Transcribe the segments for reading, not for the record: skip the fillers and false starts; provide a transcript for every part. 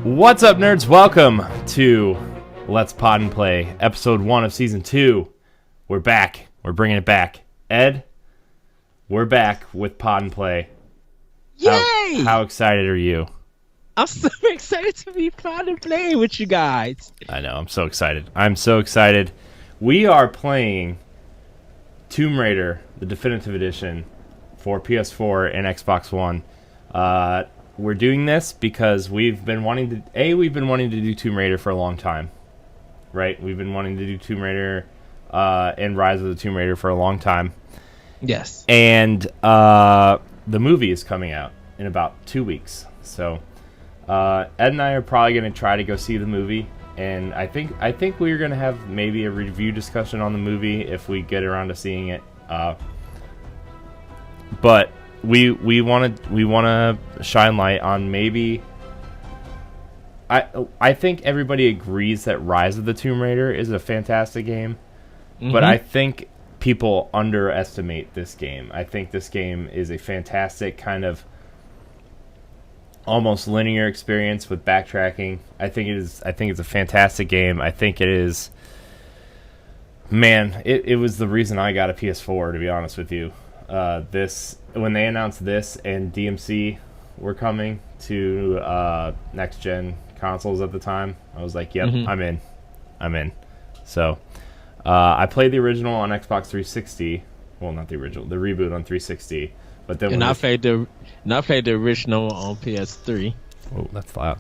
What's up, nerds? Welcome to Let's Pod and Play, episode 1 of season 2. We're back. We're bringing it back. Ed, we're back with Pod and Play. Yay! How excited are you? I'm so excited to be Pod and Play with you guys. I know, I'm so excited. I'm so excited. We are playing Tomb Raider, the definitive edition, for PS4 and Xbox One. We're doing this because we've been wanting to do Tomb Raider for a long time, right? We've been wanting to do Tomb Raider and Rise of the Tomb Raider for a long time. Yes. And the movie is coming out in about 2 weeks. So Ed and I are probably going to try to go see the movie, and I think we're going to have maybe a review discussion on the movie if we get around to seeing it. But we want to shine light on maybe. I think everybody agrees that Rise of the Tomb Raider is a fantastic game, but I think people underestimate this game. I think this game is a fantastic kind of almost linear experience with backtracking. I think it's a fantastic game. I think it is. Man, it was the reason I got a PS4, to be honest with you. When they announced this and DMC were coming to next gen consoles at the time, I was like, "Yep, I'm in." So I played the original on Xbox 360. Well, not the original, the reboot on 360. But then I played the original on PS3. Oh, that's loud.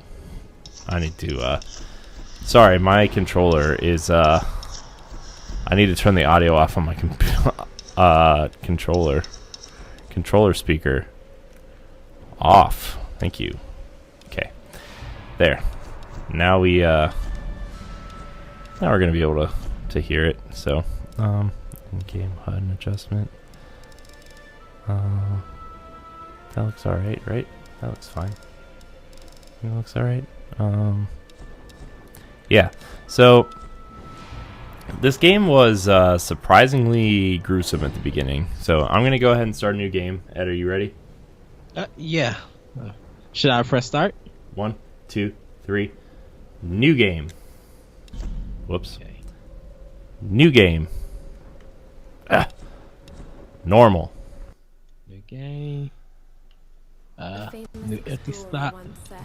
I need to. Sorry, my controller is. I need to turn the audio off on my controller speaker off. Thank you. Okay, there. Now we're gonna be able to hear it. So, in-game HUD adjustment. That looks alright, right? That looks fine. That looks alright. Yeah. So this game was surprisingly gruesome at the beginning. So I'm gonna go ahead and start a new game. Ed, are you ready? Yeah. Should I press start? 1, 2, 3. New game. Whoops. Okay. New game. Normal. New game. New empty slot.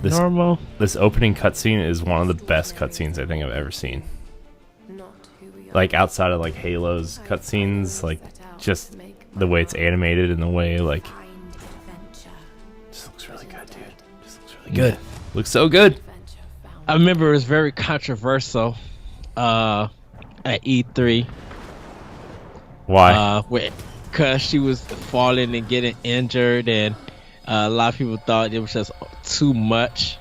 Normal. This opening cutscene is one of the best cutscenes I think I've ever seen. Like outside of like Halo's cutscenes, like just the way it's animated and the way like just looks really good, dude. Just looks really good. Looks so good. I remember it was very controversial at E3. Why? Because she was falling and getting injured, and a lot of people thought it was just too much.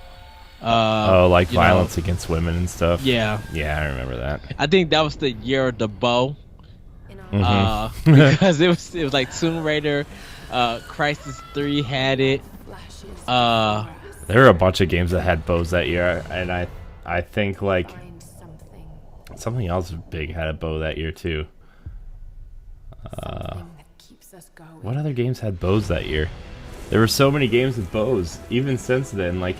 Like violence against women and stuff. Yeah. Yeah, I remember that. I think that was the year of the bow. Because it was like Tomb Raider, Crisis 3 had it. There were a bunch of games that had bows that year, and I think like something else big had a bow that year too. What other games had bows that year? There were so many games with bows. Even since then, like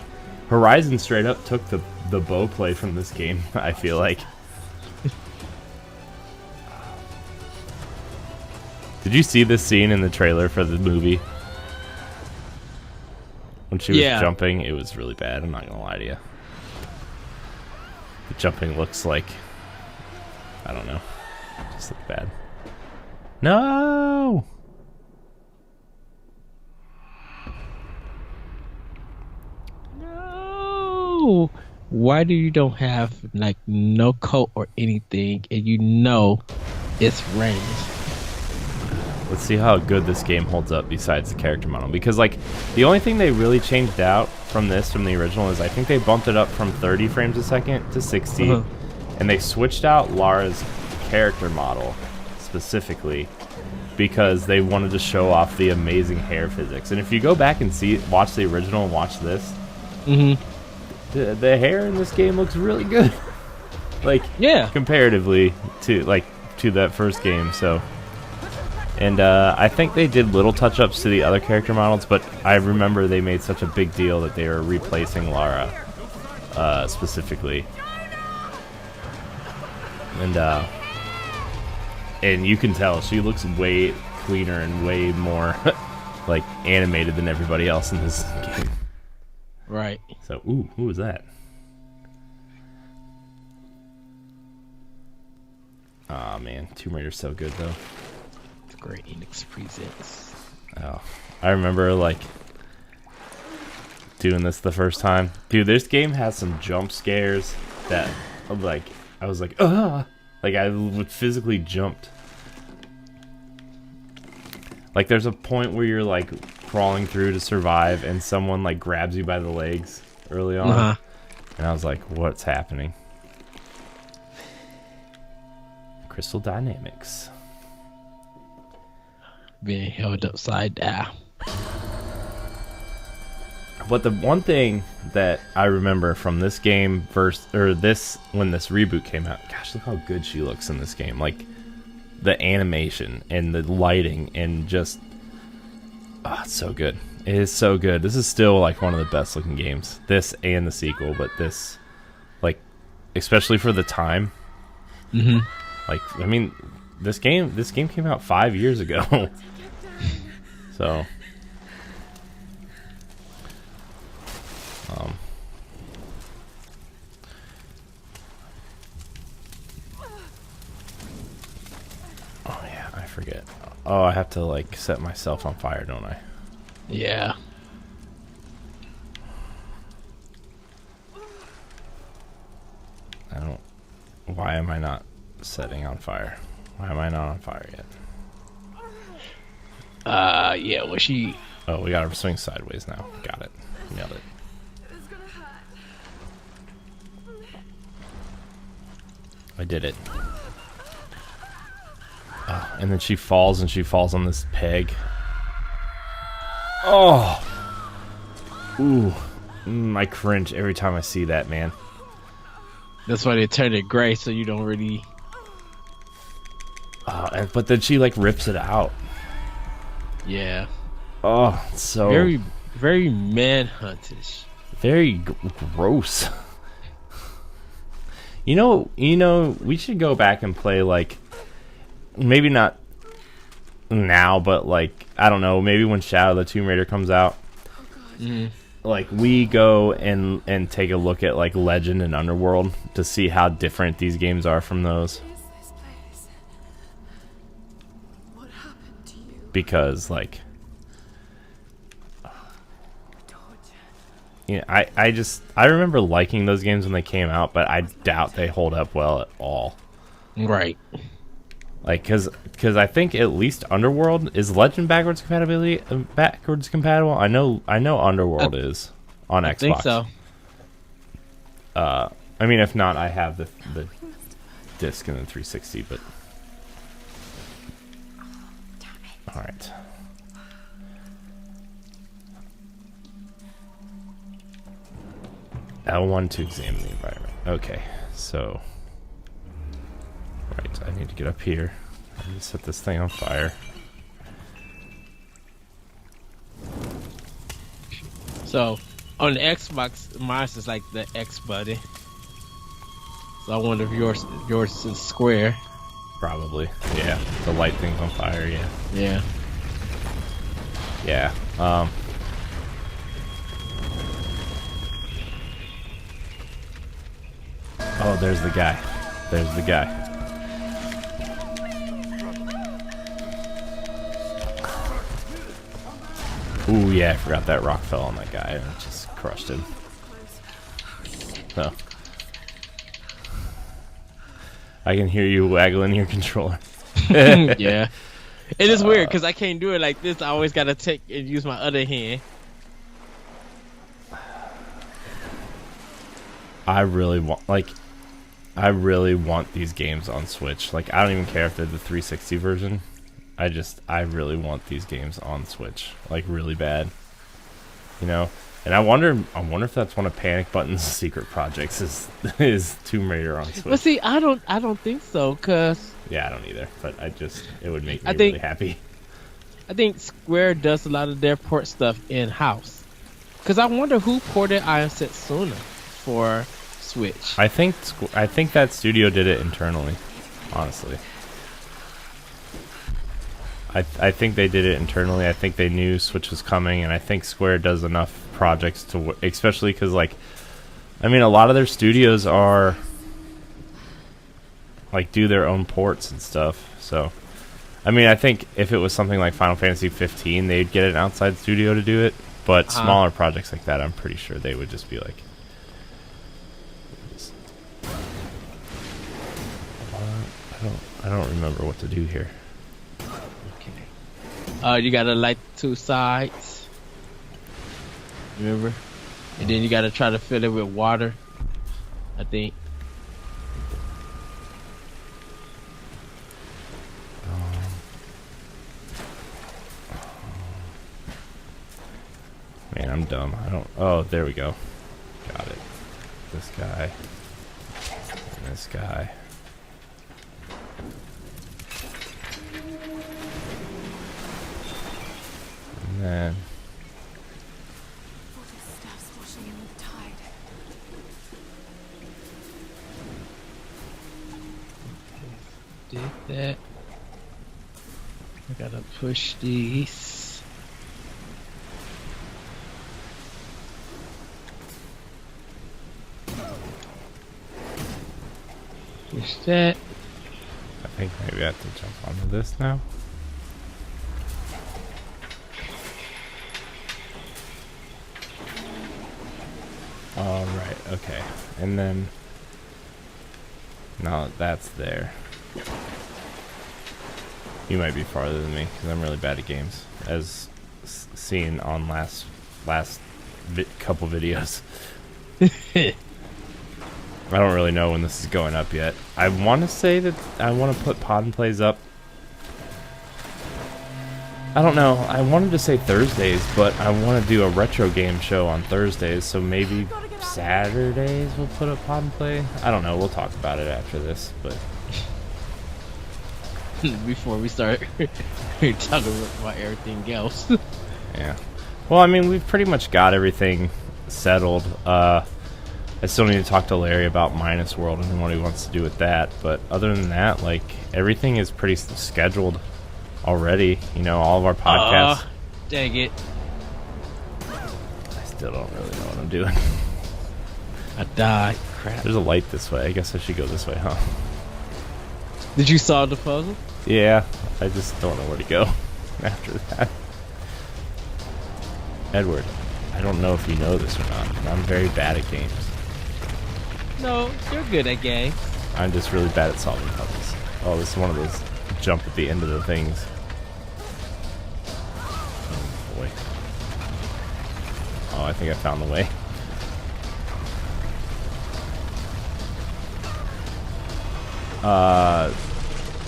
Horizon straight up took the bow play from this game, I feel like. Did you see this scene in the trailer for the movie? When she was jumping, it was really bad, I'm not gonna lie to you. The jumping looks like, I don't know, just looked bad. No! No! Why do you don't have like no coat or anything, and you know it's raining? Let's see how good this game holds up besides the character model. Because, like, the only thing they really changed out from the original, is I think they bumped it up from 30 frames a second to 60. And they switched out Lara's character model, specifically, because they wanted to show off the amazing hair physics. And if you go back and watch the original and watch this, the hair in this game looks really good. Like, comparatively to that first game, so... And I think they did little touch-ups to the other character models, but I remember they made such a big deal that they were replacing Lara specifically, and you can tell she looks way cleaner and way more like animated than everybody else in this game. Right. So, ooh, who was that? Aw, man, Tomb Raider's so good though. Great Enix presents. Oh, I remember like doing this the first time. Dude, this game has some jump scares that like I was like, ugh! Like I would physically jumped. Like there's a point where you're like crawling through to survive and someone like grabs you by the legs early on. And I was like, what's happening? Crystal Dynamics. Being held upside down. But the one thing that I remember from this game when this reboot came out, gosh, look how good she looks in this game. Like the animation and the lighting and just, oh, it's so good. It is so good. This is still like one of the best looking games. This and the sequel, but this, like, especially for the time. Mm-hmm. Like, I mean, this game came out 5 years ago. So, oh yeah, I forget. Oh, I have to like set myself on fire, don't I? Yeah. I don't. Why am I not setting on fire? Why am I not on fire yet? Yeah, well, she... Oh, we gotta swing sideways now. Got it. Nailed it. I did it. Oh, and then she falls on this peg. Oh! Ooh. I cringe every time I see that, man. That's why they turned it gray, so you don't really... But then she, like, rips it out. Yeah. Oh, so... Very, very manhuntish. Very gross. You know, we should go back and play, like... Maybe not now, but, like, I don't know, maybe when Shadow of the Tomb Raider comes out. Mm. Like, we go and take a look at, like, Legend and Underworld to see how different these games are from those. Because, like, you know, I remember liking those games when they came out, but I doubt they hold up well at all. Right. Like, cause I think at least Underworld is Legend backwards compatible. I know Underworld is on Xbox. I think so. I mean, if not, I have the disc in the 360, but. Alright. L1 to examine the environment. Okay, so... Right, I need to get up here. I need to set this thing on fire. So, on the Xbox, mine is like the X button. So I wonder if yours is square. Probably. Yeah, the light thing's on fire, yeah. Yeah. Yeah, Oh, there's the guy. There's the guy. Ooh, yeah, I forgot that rock fell on that guy and it just crushed him. So. I can hear you waggling your controller. Yeah. It is weird because I can't do it like this. I always gotta take and use my other hand. I really want these games on Switch. Like, I don't even care if they're the 360 version. I really want these games on Switch, like really bad. You know, and I wonder if that's one of Panic Button's secret projects is Tomb Raider on Switch. But see, I don't think so, cause yeah, I don't either. But it would make me really happy. I think Square does a lot of their port stuff in house. Cause I wonder who ported Iron Setsuna. for Switch. I think that studio did it internally, honestly. I think they did it internally. I think they knew Switch was coming, and I think Square does enough projects to, especially because, like, I mean, a lot of their studios are, like, do their own ports and stuff. So, I mean, I think if it was something like Final Fantasy 15, they'd get an outside studio to do it. But smaller projects like that, I'm pretty sure they would just be like, I don't remember what to do here. Okay. You gotta light 2 sides. Remember? And then you gotta try to fill it with water, I think. Man, I'm dumb. I don't... Oh, there we go. Got it. This guy. And this guy. And then... Did that. I gotta push these. Push that. I think maybe I have to jump onto this now. Alright, okay. And then... No, that's there. You might be farther than me, because I'm really bad at games. As seen on last couple videos. I don't really know when this is going up yet. I want to say that I want to put Pod and Plays up. I don't know. I wanted to say Thursdays, but I want to do a retro game show on Thursdays, so maybe Saturdays we'll put up Pod and Play. I don't know. We'll talk about it after this, but before we start talking about everything else. Yeah. Well, I mean, we've pretty much got everything settled. I still need to talk to Larry about Minus World and what he wants to do with that. But other than that, like, everything is pretty scheduled already. You know, all of our podcasts. Dang it. I still don't really know what I'm doing. I died. Crap. There's a light this way. I guess I should go this way, huh? Did you solve the puzzle? Yeah. I just don't know where to go after that. Edward, I don't know if you know this or not, but I'm very bad at games. No, you're good at games. I'm just really bad at solving puzzles. Oh, this is one of those jump at the end of the things. Oh, boy. Oh, I think I found the way.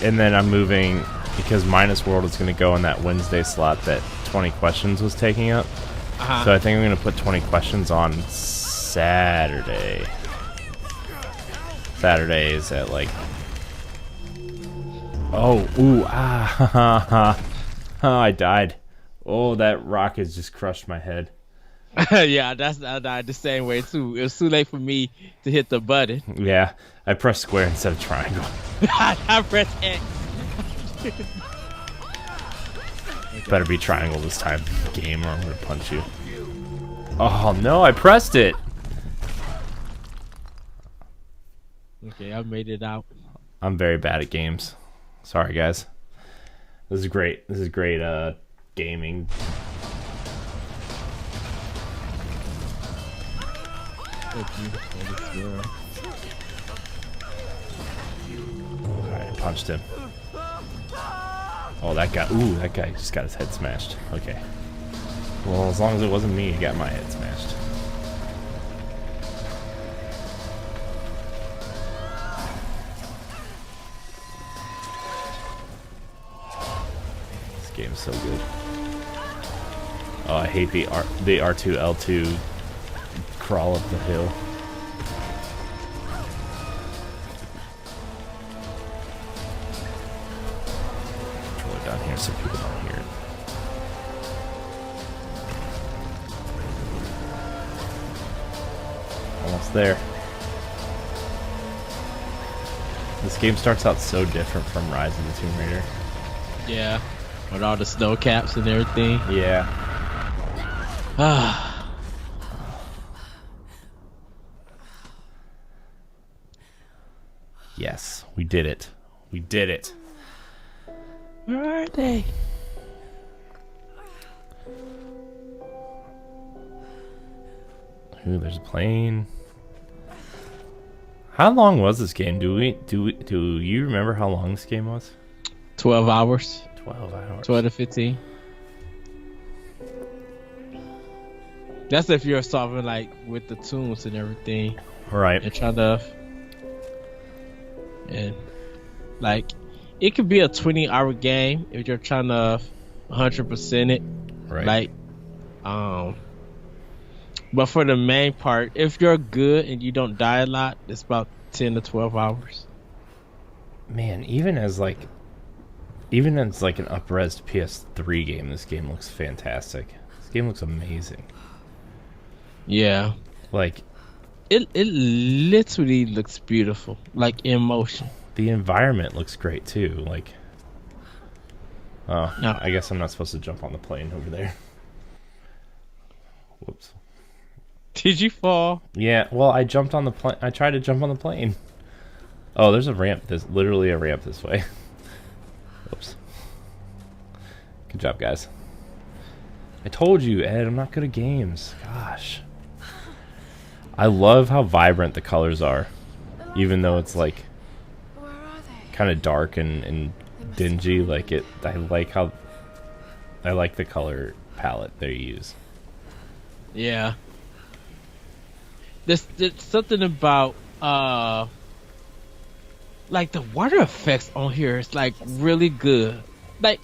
And then I'm moving, because Minus World is going to go in that Wednesday slot that 20 questions was taking up. So I think I'm going to put 20 questions on Saturday. Saturdays at like... Oh, ooh, I died. Oh, that rocket just crushed my head. Yeah, I died the same way too. It was too late for me to hit the button. Yeah, I pressed square instead of triangle. I pressed X. Better be triangle this time, game, or I'm gonna punch you. Oh no, I pressed it! Okay, I made it out. I'm very bad at games. Sorry, guys. This is great. This is great, gaming. Alright, I punched him. Oh, that guy. Ooh, that guy just got his head smashed. Okay. Well, as long as it wasn't me, he got my head smashed. This game is so good. Oh, I hate the R2 L2 crawl up the hill. Controller down here so people don't hear it. Almost almost there. This game starts out so different from Rise of the Tomb Raider. Yeah, with all the snow caps and everything. Yeah. Yes, we did it. We did it. Where are they? Ooh, there's a plane. How long was this game? Do you remember how long this game was? 12 hours. 12 hours. 12 to 15. That's if you're solving like with the tunes and everything. Right. And trying to, and like it could be a 20-hour game if you're trying to 100% it. Right. Like, but for the main part, if you're good and you don't die a lot, it's about 10 to 12 hours. Man, even as like an up-res PS3 game, this game looks fantastic. This game looks amazing. Yeah. Like it literally looks beautiful, like in motion. The environment looks great too. Like, oh, no. I guess I'm not supposed to jump on the plane over there. Whoops. Did you fall? Yeah, well, I jumped on the plane. I tried to jump on the plane. Oh, there's a ramp. There's literally a ramp this way. Whoops. Good job, guys. I told you, Ed, I'm not good at games. Gosh. I love how vibrant the colors are. Even though it's like kind of dark and dingy. Like it, I like the color palette they use. Yeah. There's something about like the water effects on here is like really good. Like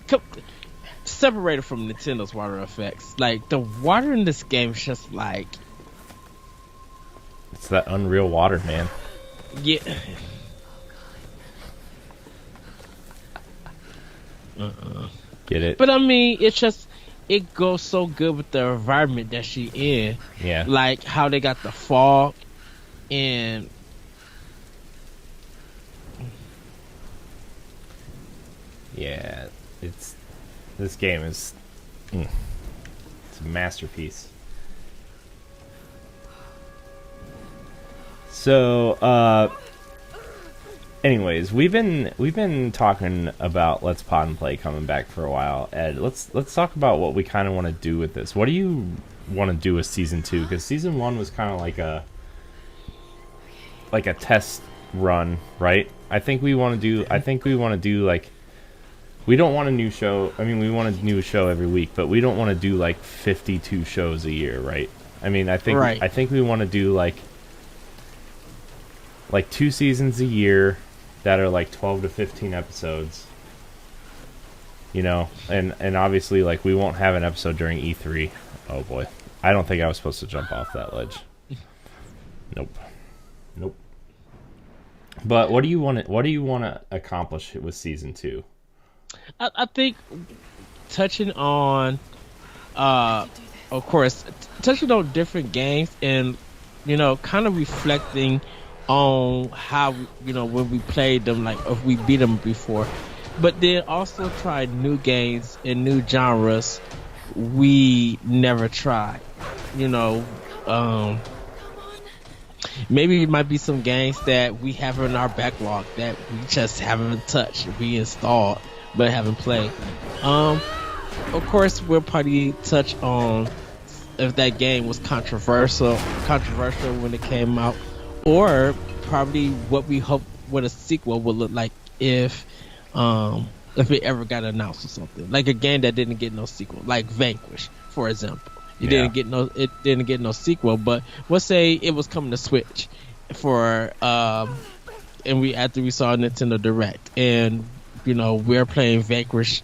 separated from Nintendo's water effects. Like the water in this game is just like, it's that Unreal water, man. Yeah. Get it? But I mean, it's just, it goes so good with the environment that she in. Yeah. Like how they got the fog and yeah, this game is it's a masterpiece. So anyways, we've been talking about Let's Pod and Play coming back for a while. Ed, let's talk about what we kind of want to do with this. What do you want to do with season 2? Because season 1 was kind of like a test run, right? I think we want to do like, we don't want a new show. I mean, we want a new show every week, but we don't want to do like 52 shows a year, right? I mean, I think we want to do like 2 seasons a year that are like 12 to 15 episodes. You know, and obviously like we won't have an episode during E3. Oh boy. I don't think I was supposed to jump off that ledge. Nope. But what do you want to accomplish with season 2? I think touching on of course touching on different games and, you know, kind of reflecting on how, you know, when we played them, like if we beat them before, but then also try new games and new genres we never tried. You know, maybe it might be some games that we have in our backlog that we just haven't touched, we installed but haven't played. Of course, we'll probably touch on if that game was controversial when it came out, or probably what we hope what a sequel would look like if it ever got announced or something. Like a game that didn't get no sequel, like Vanquish, for example. It didn't get no sequel, but let's say it was coming to Switch for and after we saw Nintendo Direct, and you know, we're playing Vanquish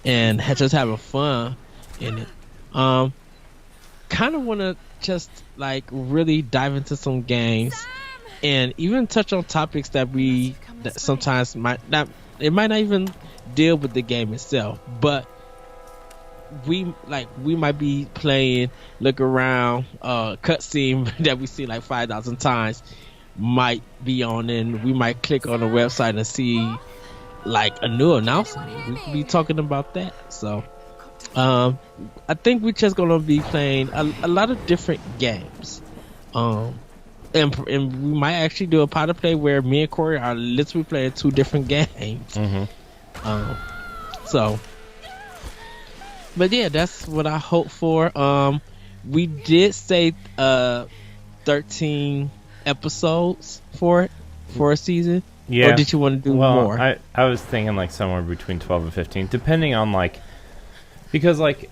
and just having fun in it. Kind of want to just like really dive into some games and even touch on topics that sometimes might not even deal with the game itself, but we might be playing, look around, cutscene that we see like 5,000 times might be on, and we might click on the website and see like a new announcement. We could be talking about that. So I think we're just gonna be playing a lot of different games. And we might actually do a pilot play where me and Corey are literally playing 2 different games. But yeah, that's what I hope for. We did say 13 episodes for a season. Yeah. Or did you want to do more? I was thinking like somewhere between 12 and 15, depending on like, because like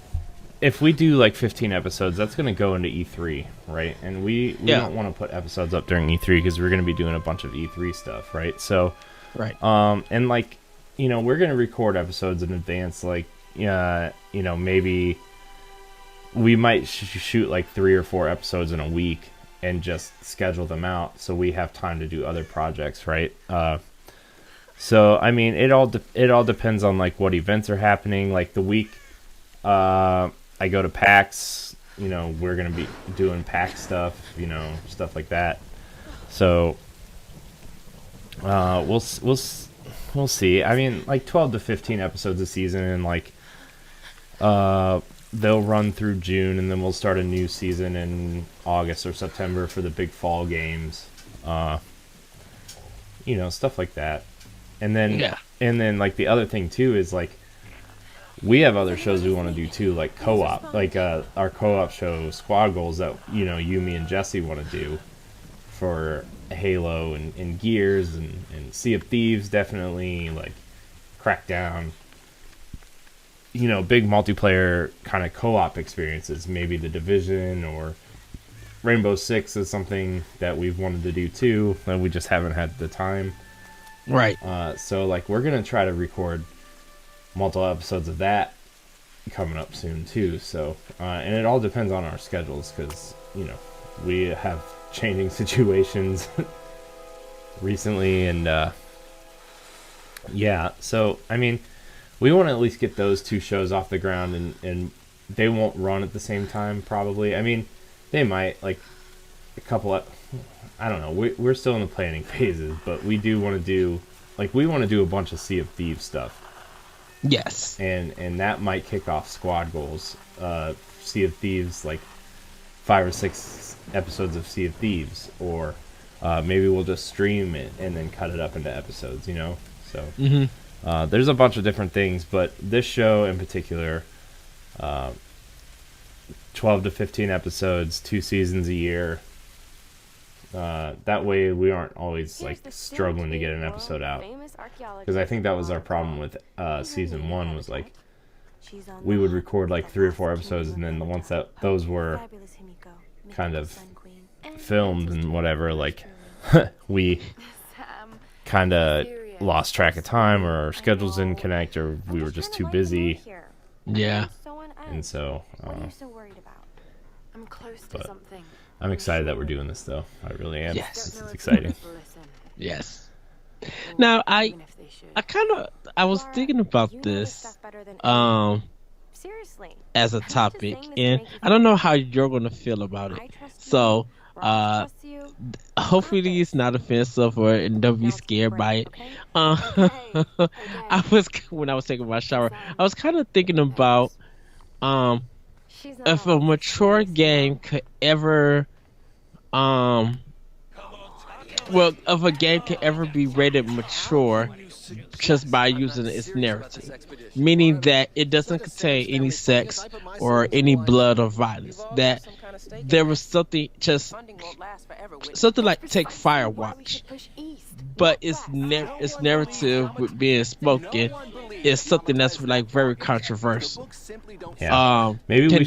if we do like 15 episodes, that's going to go into E3, right? And we don't want to put episodes up during E3 because we're going to be doing a bunch of E3 stuff, right? So, right. And like, you know, we're going to record episodes in advance, like, you know, maybe we might shoot like 3 or 4 episodes in a week and just schedule them out so we have time to do other projects, right? So I mean, it all depends on like what events are happening. Like the week I go to PAX, you know, we're gonna be doing PAX stuff, you know, stuff like that. So we'll see. I mean, like 12 to 15 episodes a season, and like they'll run through June, and then we'll start a new season in August or September for the big fall games. You know, stuff like that. And then like the other thing too is like we have other shows we want to do too, like co-op, like our co-op show Squad Goals that, you know, you, me, and Jesse want to do for Halo and Gears and Sea of Thieves, definitely, like Crackdown. You know, big multiplayer kind of co-op experiences. Maybe The Division or Rainbow Six is something that we've wanted to do too, and we just haven't had the time. Right. So like we're gonna try to record multiple episodes of that coming up soon too. So and it all depends on our schedules because, you know, we have changing situations recently, and yeah. So I mean, we want to at least get those 2 shows off the ground, and they won't run at the same time, probably. I mean, they might, like, a couple of... I don't know. We're still in the planning phases, but we do want to do... Like, we want to do a bunch of Sea of Thieves stuff. Yes. And that might kick off Squad Goals. Sea of Thieves, like, 5 or 6 episodes of Sea of Thieves. Or maybe we'll just stream it and then cut it up into episodes, you know? So... Mm-hmm. There's a bunch of different things, but this show in particular, 12 to 15 episodes, 2 seasons a year. That way we aren't always like struggling to get an episode out. Because I think that was our problem with season 1 was like we would record like 3 or 4 episodes, and then once those were kind of filmed and whatever, like we kind of lost track of time, or our schedules didn't connect, or we were just too busy. Yeah. And so but I'm excited that we're doing this though. I really am. Yes. It's exciting. Yes. Now I was thinking about this as a topic, and I don't know how you're gonna feel about it. So hopefully it's not offensive or don't be scared by it. When I was taking my shower, I was kind of thinking about if a mature game could ever if a game could ever be rated mature just by using its narrative, meaning that it doesn't contain any sex or any blood or violence, that there was something like take Firewatch, but its narrative with being spoken is something that's like very controversial. Yeah. Maybe we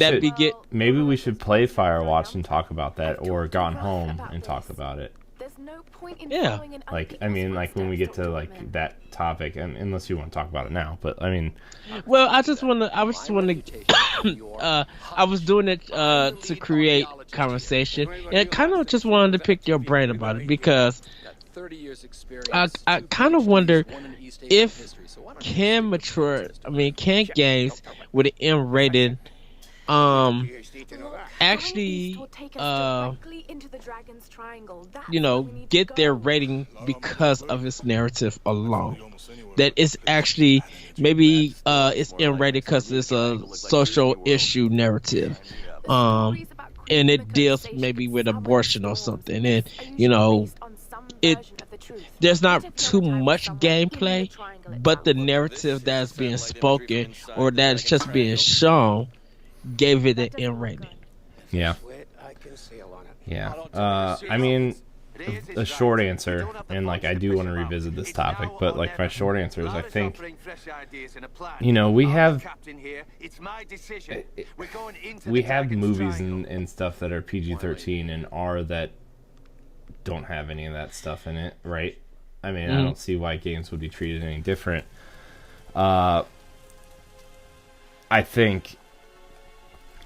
should play Firewatch and talk about that, or Gone Home and talk about it. Yeah. Like, I mean, like when we get to like that topic, and unless you want to talk about it now, but I mean, well, I was doing it to create conversation, and I kind of just wanted to pick your brain about it, because I kind of wonder if can mature. I mean, can games with an M rating actually get their rating because of its narrative alone? That it's actually maybe it's M rated because it's a social issue narrative, and it deals maybe with abortion or something, and it there's not too much gameplay, but the narrative that's being spoken or that's just being shown gave it an M rating. Yeah. Yeah. I mean, a short answer, and like I do want to revisit this topic, but like my short answer is I think we have movies and stuff that are PG-13 and R that don't have any of that stuff in it, right? I mean, I don't see why games would be treated any different. I think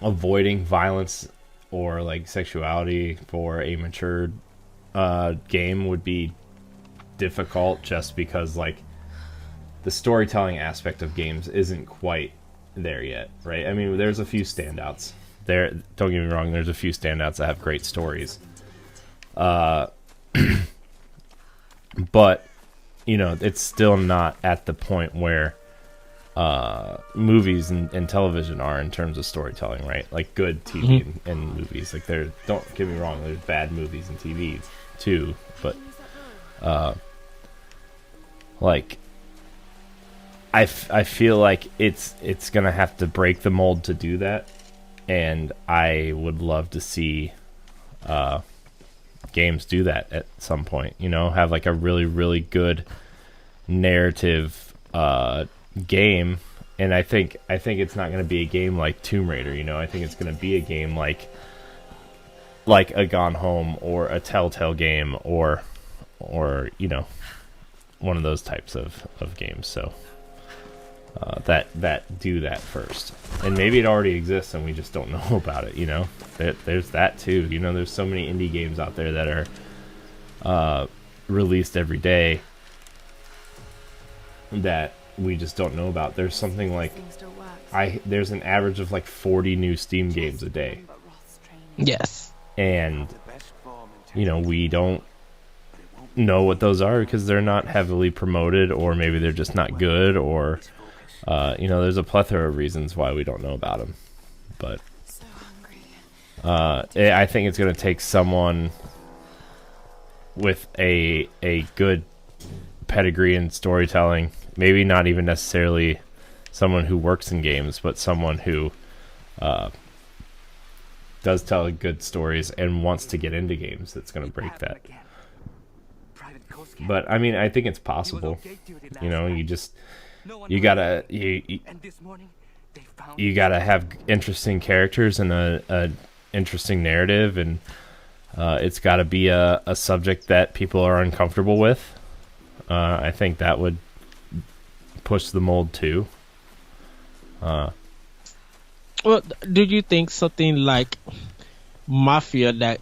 avoiding violence or like sexuality for a mature game would be difficult, just because like the storytelling aspect of games isn't quite there yet, right? I mean, there's a few standouts there. Don't get me wrong, there's a few standouts that have great stories, but it's still not at the point where movies and television are in terms of storytelling, right? Like good TV and movies. Like don't get me wrong, there's bad movies and TV too, but like I feel like it's gonna have to break the mold to do that, and I would love to see games do that at some point. Have like a really, really good narrative game. And I think it's not going to be a game like Tomb Raider. I think it's going to be a game like a Gone Home or a Telltale game or one of those types of games. So that do that first, and maybe it already exists and we just don't know about it. There's that too. There's so many indie games out there that are released every day that we just don't know about. There's something like there's an average of like 40 new Steam games a day. Yes. And we don't know what those are because they're not heavily promoted, or maybe they're just not good, or there's a plethora of reasons why we don't know about them. But I think it's going to take someone with a good pedigree in storytelling, maybe not even necessarily someone who works in games, but someone who does tell good stories and wants to get into games, that's going to break that. But I mean, I think it's possible. You gotta have interesting characters and a interesting narrative, and it's got to be a subject that people are uncomfortable with. I think that would push the mold too. Well, do you think something like Mafia 3,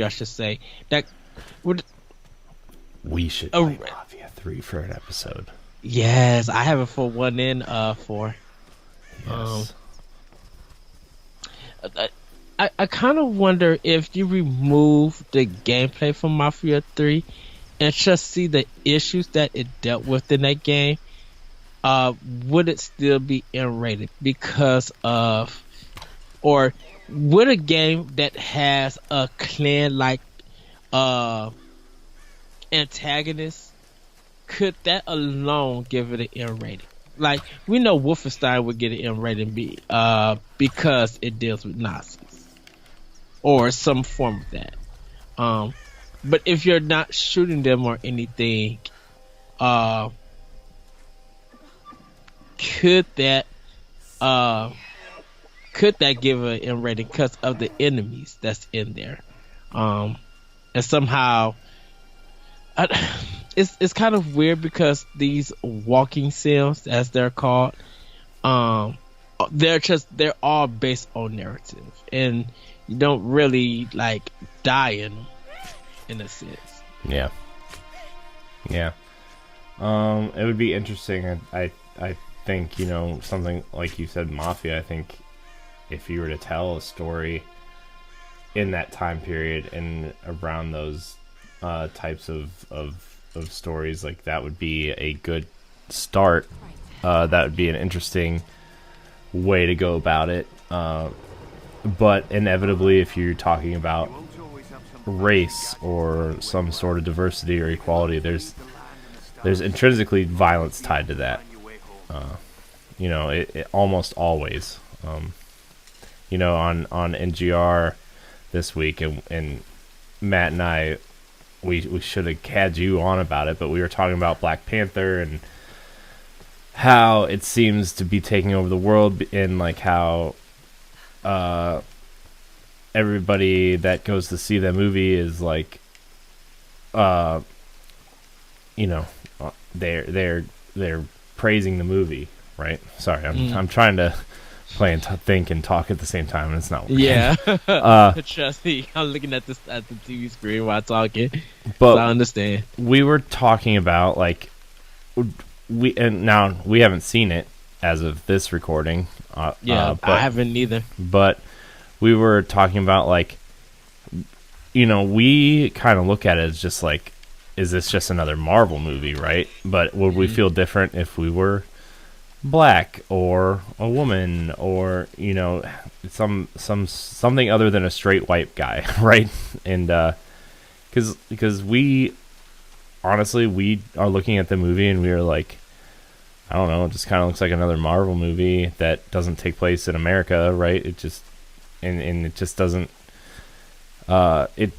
I should say, that would... We should play Mafia 3 for an episode. Yes, I have it for 1 and 4. Yes. I kind of wonder if you remove the gameplay from Mafia 3 and just see the issues that it dealt with in that game, would it still be M-rated because of, or would a game that has a clan-like antagonist, could that alone give it an M rating? Like, we know Wolfenstein would get an M rating because it deals with Nazis or some form of that. But if you're not shooting them or anything, could that give an M rating because of the enemies that's in there? And somehow, it's kind of weird because these walking sims, as they're called, they're all based on narrative, and you don't really like die in them, in a sense. Yeah. It would be interesting. I think, you know, something like you said, Mafia. I think if you were to tell a story in that time period and around those types of stories, like that would be a good start. That would be an interesting way to go about it. But inevitably, if you're talking about race or some sort of diversity or equality, there's intrinsically violence tied to that. You know, it almost always. You know, on NGR this week, and Matt and I, we should have had you on about it, but we were talking about Black Panther and how it seems to be taking over the world, and like how everybody that goes to see that movie is like, you know, they're praising the movie, right? Sorry, I'm trying to play and think and talk at the same time, and it's not working. Yeah. Trust me, I'm looking at the TV screen while talking, but so I understand. We were talking about like now we haven't seen it as of this recording. But I haven't either. But we were talking about like, you know, we kind of look at it as just like, is this just another Marvel movie, right? But would we feel different if we were black or a woman, or, you know, something other than a straight white guy, right? And because we honestly, we are looking at the movie and we are like, I don't know, it just kind of looks like another Marvel movie that doesn't take place in America, right? It just and it just doesn't it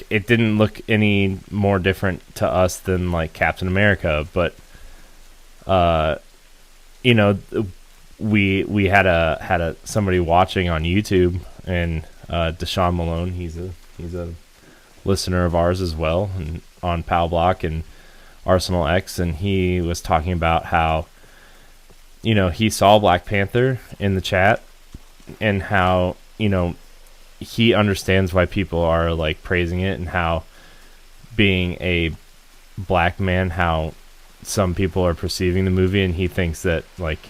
didn't look any more different to us than like Captain America, but you know, we had somebody watching on YouTube, and Deshaun Malone, he's a listener of ours as well, and on Pal Block and Arsenal X, and he was talking about how, you know, he saw Black Panther in the chat, and how, you know, he understands why people are like praising it, and how being a black man, how some people are perceiving the movie, and he thinks that like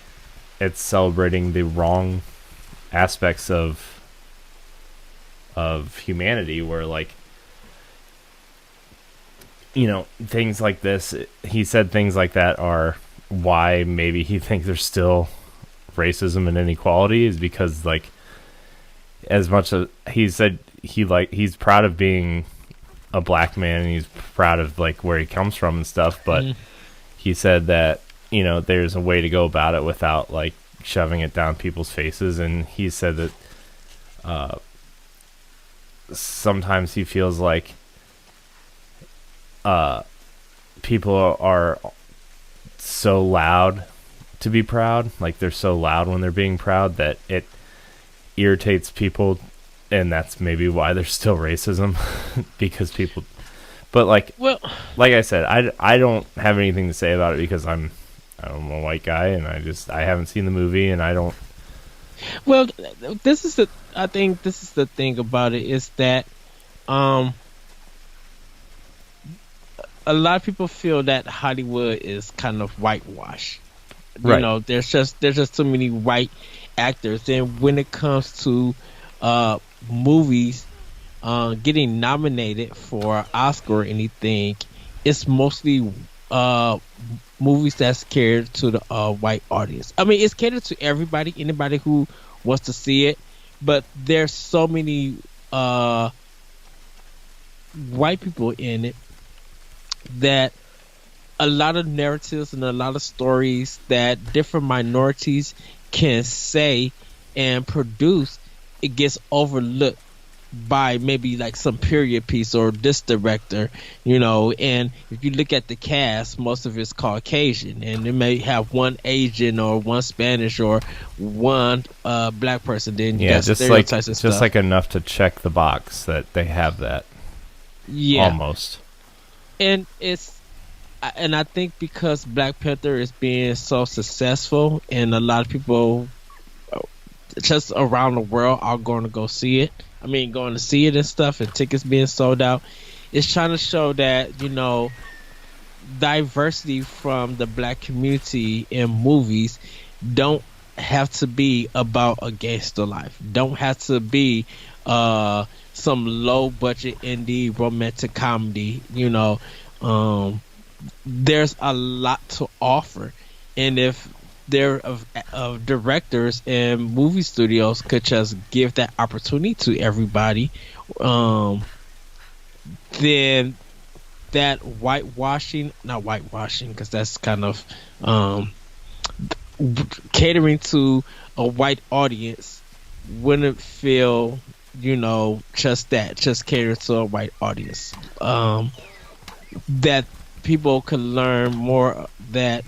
it's celebrating the wrong aspects of humanity, where like, you know, things like this, he said things like that are why maybe he thinks there's still racism and inequality, is because like, as much as he said he's proud of being a black man, and he's proud of like where he comes from and stuff, but he said that, you know, there's a way to go about it without like shoving it down people's faces. And he said that sometimes he feels like people are so loud to be proud, like they're so loud when they're being proud, that it irritates people, and that's maybe why there's still racism. Because people, but like, well, like I said, I don't have anything to say about it, because I'm a white guy, and I haven't seen the movie, and I don't. Well, I think this is the thing about it, is that a lot of people feel that Hollywood is kind of whitewashed. Right. You know, there's just so many white actors, and when it comes to movies getting nominated for an Oscar or anything, it's mostly movies that's catered to the white audience. I mean, it's catered to everybody, anybody who wants to see it, but there's so many white people in it that a lot of narratives and a lot of stories that different minorities can say and produce, it gets overlooked by maybe like some period piece or this director, you know. And if you look at the cast, most of it's Caucasian, and they may have one Asian or one Spanish or one black person. Then you got stereotypes and stuff. Just like enough to check the box that they have that. Yeah, almost. And I think because Black Panther is being so successful, and a lot of people just around the world are going to go see it. I mean, going to see it and stuff, and tickets being sold out. It's trying to show that, you know, diversity from the black community in movies don't have to be about a gangster life. Don't have to be some low budget indie romantic comedy. There's a lot to offer, and if there of directors and movie studios could just give that opportunity to everybody, then that not whitewashing, because that's kind of catering to a white audience, wouldn't feel just cater to a white audience. That people could learn more, that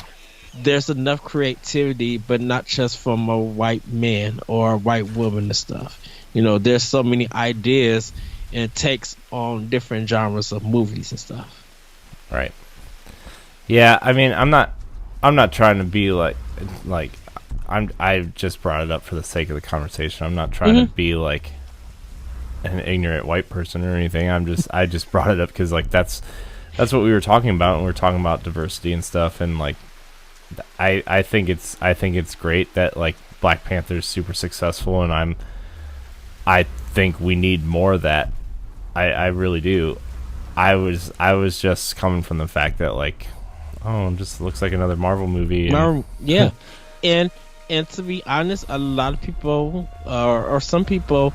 there's enough creativity, but not just from a white man or a white woman and stuff. There's so many ideas and takes on different genres of movies and stuff. Right. Yeah, I mean, I'm not trying to be like I just brought it up for the sake of the conversation. I'm not trying to be like an ignorant white person or anything. I just brought it up because like that's what we were talking about, and we were talking about diversity and stuff, and like I think it's great that like Black Panther's super successful, and I think we need more of that. I really do. I was just coming from the fact that like, oh, it just looks like another Marvel movie. Yeah. and to be honest, a lot of people or some people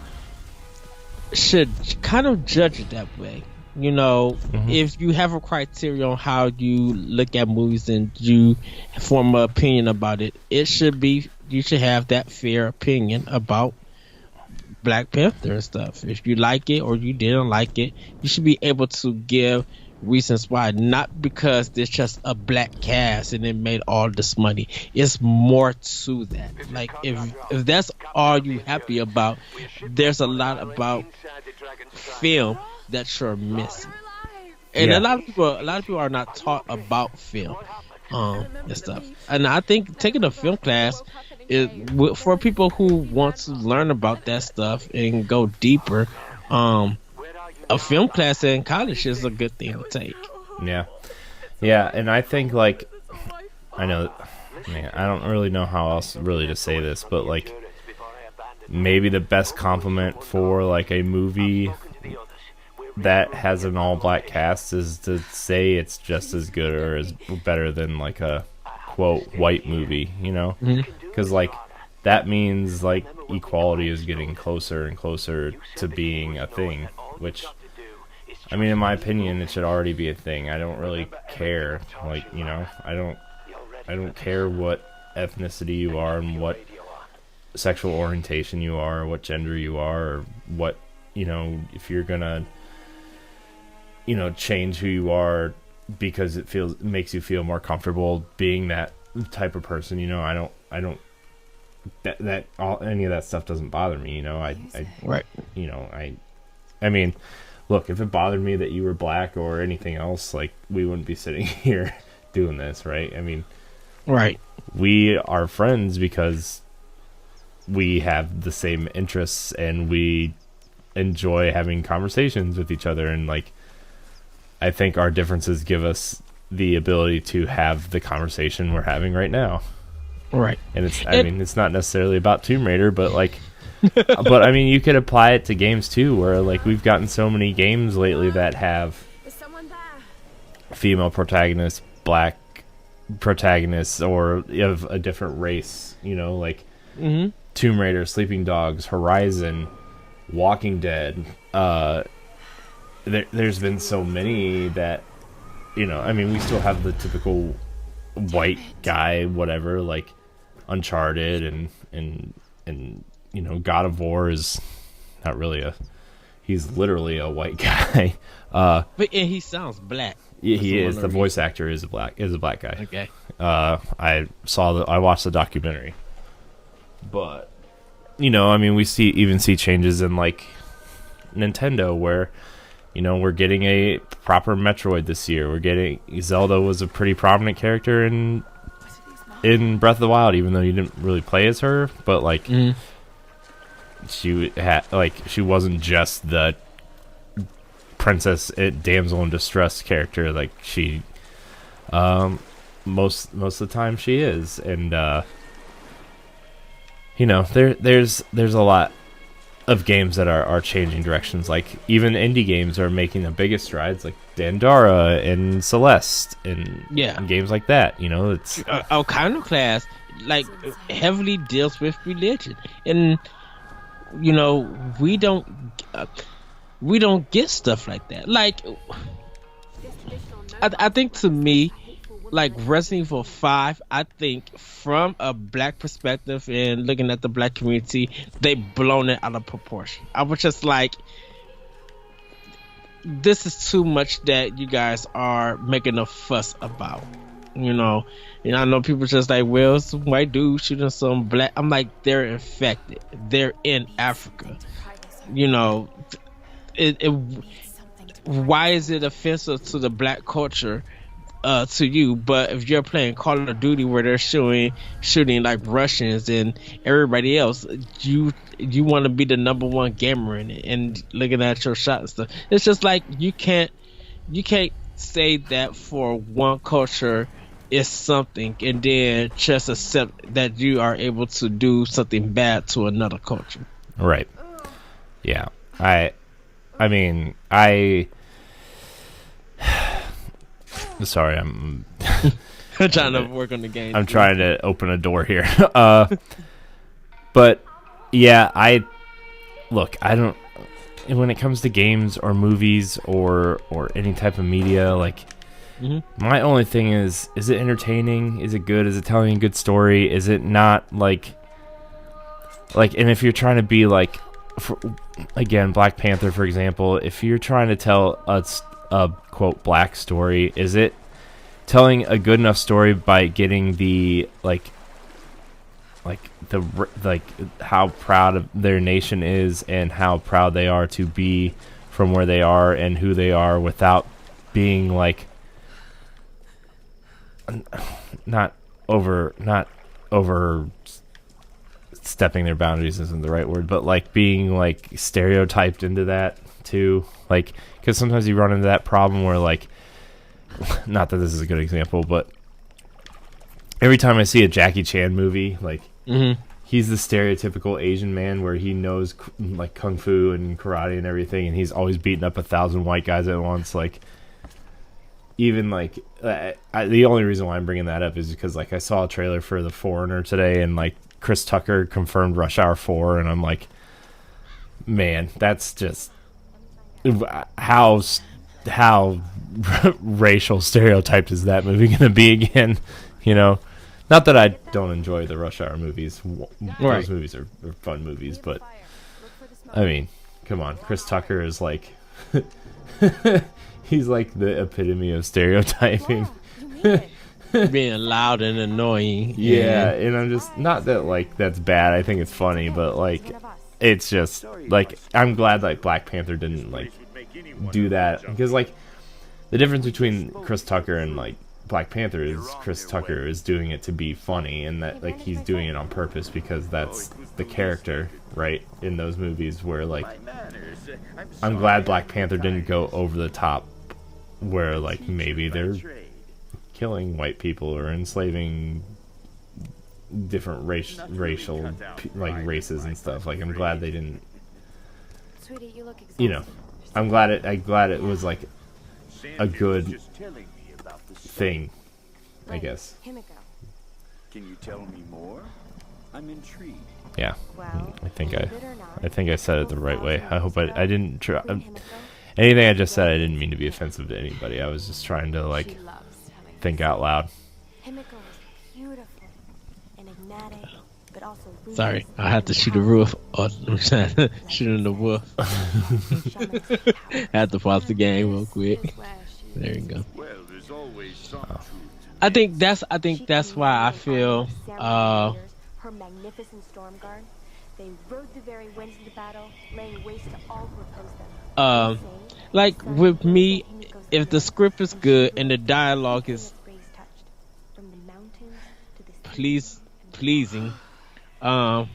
should kind of judge it that way. If you have a criteria on how you look at movies and you form an opinion about it, you should have that fair opinion about Black Panther and stuff. If you like it or you didn't like it, you should be able to give reasons why, not because there's just a black cast and it made all this money. It's more to that. Like if that's all you happy about, there's a lot about film that you're missing. And a lot of people are not taught about film and stuff. And I think taking a film class is for people who want to learn about that stuff and go deeper. A film class in college is a good thing to take. Yeah, and I think like I don't really know how else really to say this, but like maybe the best compliment for like a movie that has an all-black cast is to say it's just as good or as better than like a quote white movie, because like that means like equality is getting closer and closer to being a thing, which I mean, in my opinion, it should already be a thing. I don't really care, like, I don't care what ethnicity you are and what sexual orientation you are, or what gender you are, or what, if you're gonna change who you are because it makes you feel more comfortable being that type of person. I don't that all any of that stuff doesn't bother me. Right. I mean, look, if it bothered me that you were black or anything else, like we wouldn't be sitting here doing this, right? I mean, right. We are friends because we have the same interests and we enjoy having conversations with each other, and like I think our differences give us the ability to have the conversation we're having right now. Right. And it's not necessarily about Tomb Raider, but like but I mean you could apply it to games too, where like we've gotten so many games lately that have female protagonists, black protagonists, or of a different race, like Tomb Raider, Sleeping Dogs, Horizon, Walking Dead. There's been so many that, I mean, we still have the typical white guy, whatever, like Uncharted and God of War is not really he's literally a white guy. But he sounds black. Yeah, he is. The voice actor is a black guy. Okay. I watched the documentary. But I mean, we see changes in like Nintendo where we're getting a proper Metroid this year. We're getting Zelda was a pretty prominent character in Breath of the Wild, even though you didn't really play as her, but like she wasn't just the princess damsel in distress character. Like she Most of the time she is, and you know, there's a lot of games that are changing directions. Like even indie games are making the biggest strides, like Dandara and Celeste and games like that. You know, it's Iconoclast like heavily deals with religion, and you know we don't get stuff like that. Like I think to me, like Resident Evil 5, I think from a black perspective and looking at the black community, they blown it out of proportion. I was just like, this is too much that you guys are making a fuss about, you know. And I know people just like, well, it's some white dude shooting some black. I'm like, they're infected. They're in Africa, you know. Why is it offensive to the black culture to you? But if you're playing Call of Duty where they're shooting like Russians and everybody else, you want to be the number one gamer in it and looking at your shot and stuff. It's just like you can't say that for one culture is something and then just accept that you are able to do something bad to another culture. Right. Yeah. I mean, sorry, I'm trying to work on the game. I'm trying to open a door here. But yeah, I don't, when it comes to games or movies or any type of media, like my only thing is it entertaining? Is it good? Is it telling a good story? Is it not like and if you're trying to be like, again, Black Panther, for example, if you're trying to tell a quote black story, is it telling a good enough story by getting the like how proud of their nation is and how proud they are to be from where they are and who they are, without being like not over stepping their boundaries isn't the right word, but like being like stereotyped into that too, like, because sometimes you run into that problem where, like, not that this is a good example, but every time I see a Jackie Chan movie, like he's the stereotypical Asian man where he knows like kung fu and karate and everything, and he's always beating up 1,000 white guys at once. Like, even like the only reason why I'm bringing that up is because like I saw a trailer for The Foreigner today, and like Chris Tucker confirmed Rush Hour 4, and I'm like, man, that's just how racial stereotyped is that movie going to be again? You know, not that I don't enjoy the Rush Hour movies. Those movies are fun movies, but I mean, come on, Chris Tucker is like he's like the epitome of stereotyping. Being loud and annoying. Yeah, and I'm just, not that like that's bad, I think it's funny, but like it's just like, I'm glad like Black Panther didn't like do that, because like the difference between Chris Tucker and like Black Panther is Chris Tucker is doing it to be funny, and that like he's doing it on purpose because that's the character, right, in those movies, where like I'm glad Black Panther didn't go over the top where like maybe they're killing white people or enslaving different racial like races and stuff. Like, I'm glad they didn't, you know, I'm glad it was like a good thing, I guess. Can you tell me more? I'm intrigued. Yeah, I think I said it the right way. I hope I didn't try. Anything I just said, I didn't mean to be offensive to anybody. I was just trying to like think out loud. Sorry, I had to shoot a roof. Shooting the wolf. I had to pause the game real quick. There you go. I think that's why I feel her magnificent storm guard. They rode the very winds into battle, laying waste to all who opposed them. Like with me, if the script is good and the dialogue is pleasing, then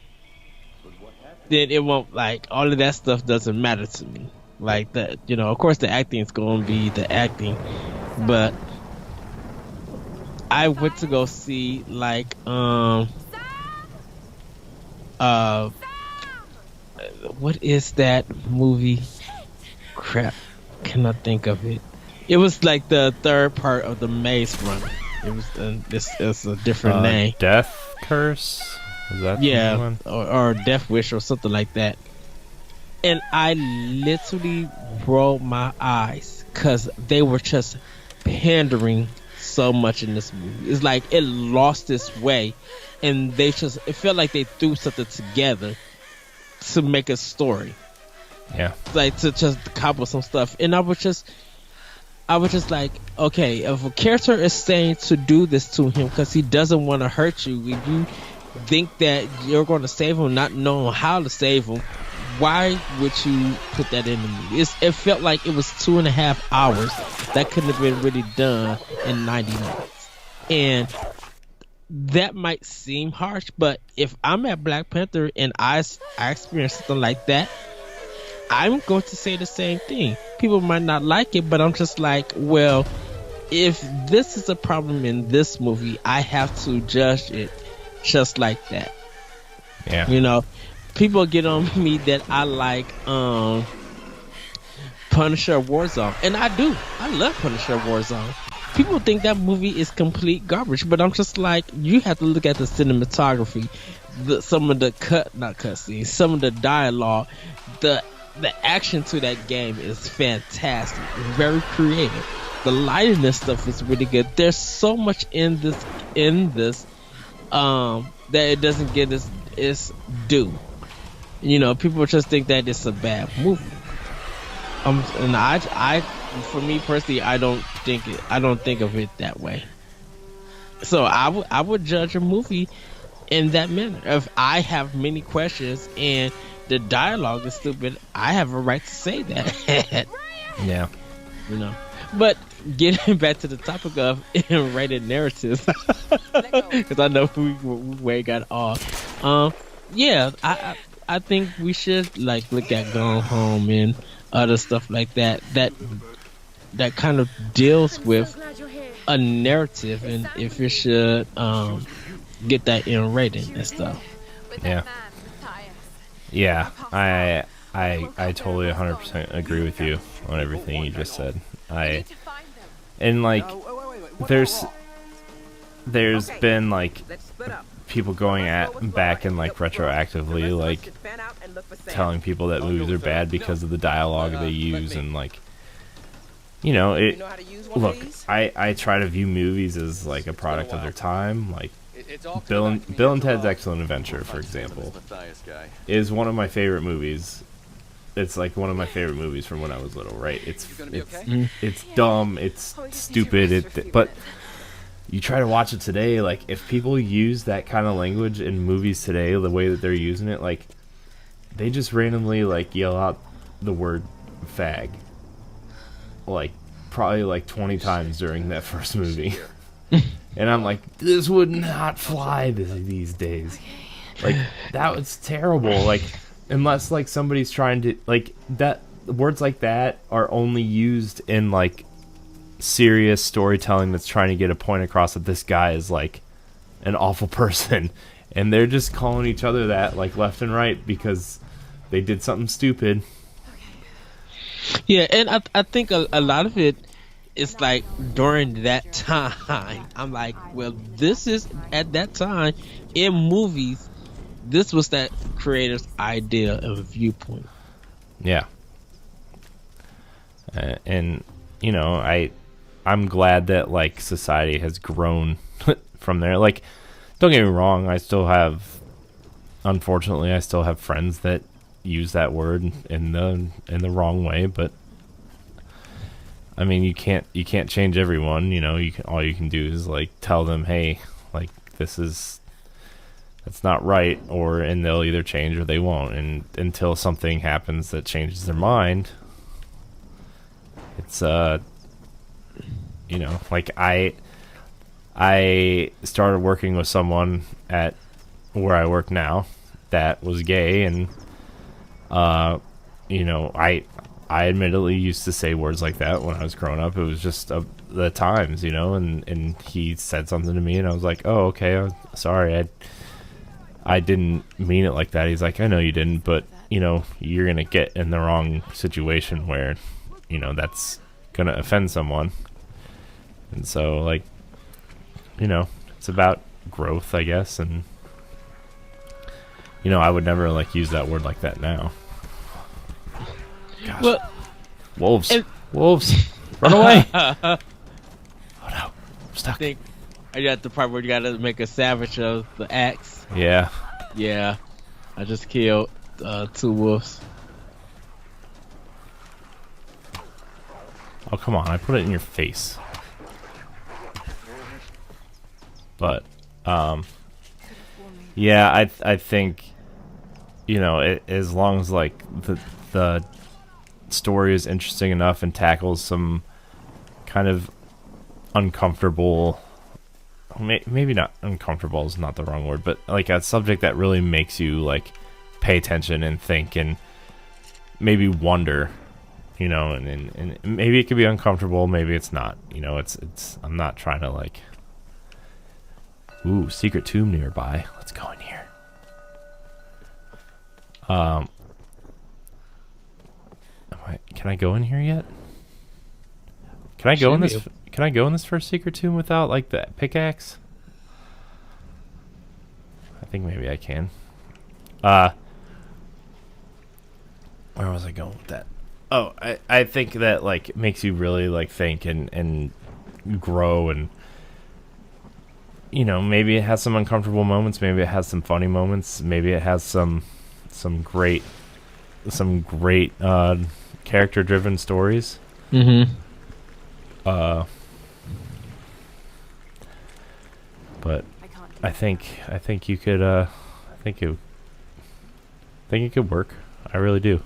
it won't, like, all of that stuff doesn't matter to me. Like that, you know, of course the acting is going to be the acting, but I went to go see like what is that movie? Crap, cannot think of it. It was like the third part of the Maze Runner. It was it's a different name. Death Curse. Is that the one? or Death Wish or something like that. And I literally rolled my eyes because they were just pandering so much in this movie. It's like it lost its way, and it felt like they threw something together to make a story. Yeah. Like to just cobble some stuff. And I was just like, okay, if a character is saying to do this to him because he doesn't want to hurt you, and you think that you're going to save him, not knowing how to save him, why would you put that in the movie? It felt like it was 2.5 hours that couldn't have been really done in 90 minutes. And that might seem harsh, but if I'm at Black Panther and I experience something like that, I'm going to say the same thing. People might not like it, but I'm just like, well, if this is a problem in this movie, I have to judge it just like that. Yeah. You know, people get on me that I like Punisher Warzone, and I do. I love Punisher Warzone. People think that movie is complete garbage, but I'm just like, you have to look at the cinematography, some of the some of the dialogue, the action to that game is fantastic, very creative. The lighting and stuff is really good. There's so much in this that it doesn't get its due. You know, people just think that it's a bad movie. And I, for me personally, I don't think of it that way. So I would judge a movie in that manner. If I have many questions and the dialogue is stupid, I have a right to say that. Yeah. You know. But getting back to the topic of rated narratives, because I know we got off. Yeah, I think we should like look at Gone Home and other stuff like that kind of deals with a narrative, and if it should get that in rating and stuff. Yeah. Yeah, I totally 100% agree with you on everything you just said. And like there's been like people going back and like retroactively like telling people that movies are bad because of the dialogue they use, and like, you know, look, I try to view movies as like a product of their time. Like Bill and Ted's Excellent Adventure, for example, is one of my favorite movies. It's like one of my favorite movies from when I was little, right? It's dumb, it's stupid, but you try to watch it today, like if people use that kind of language in movies today, the way that they're using it, like they just randomly like yell out the word fag like probably like 20 times during that first movie. And I'm like, this would not fly these days. Like, that was terrible. Like, unless like somebody's trying to like that, words like that are only used in like serious storytelling that's trying to get a point across that this guy is like an awful person, and they're just calling each other that like left and right because they did something stupid. Yeah, and I think a lot of it is like during that time. I'm like, well, this is at that time in movies, this was that creator's idea of a viewpoint. Yeah. And you know, I'm glad that like society has grown from there. Like, don't get me wrong, unfortunately I still have friends that use that word in the wrong way, but I mean, you can't change everyone, you know. All you can do is like tell them, hey, like that's not right, and they'll either change or they won't. And until something happens that changes their mind, it's you know, like I started working with someone at where I work now that was gay, and you know, I admittedly used to say words like that when I was growing up. It was just the times, you know, and he said something to me, and I was like, oh, okay, I'm sorry, I didn't mean it like that. He's like, I know you didn't, but, you know, you're going to get in the wrong situation where, you know, that's going to offend someone. And so, like, you know, it's about growth, I guess, and, you know, I would never, like, use that word like that now. Gosh. Well, Wolves. Wolves. Run away. Oh, no. I'm stuck. I think, are you at the part where you gotta make a savage of the axe? Yeah. Yeah. I just killed 2 wolves. Oh, come on. I put it in your face. But, yeah, I think, you know, as long as, like, the story is interesting enough and tackles some kind of uncomfortable, maybe not uncomfortable is not the wrong word, but like a subject that really makes you like pay attention and think and maybe wonder, you know, and maybe it could be uncomfortable, maybe it's not, you know, it's I'm not trying to like, ooh, secret tomb nearby, let's go in here. Can I go in here yet? Can I go in this? Can I go in this first secret tomb without like the pickaxe? I think maybe I can. Where was I going with that? Oh, I think that like makes you really like think and grow, and you know, maybe it has some uncomfortable moments, maybe it has some funny moments, maybe it has some great character driven stories. Mm-hmm. But I think you could I think it could work. I really do.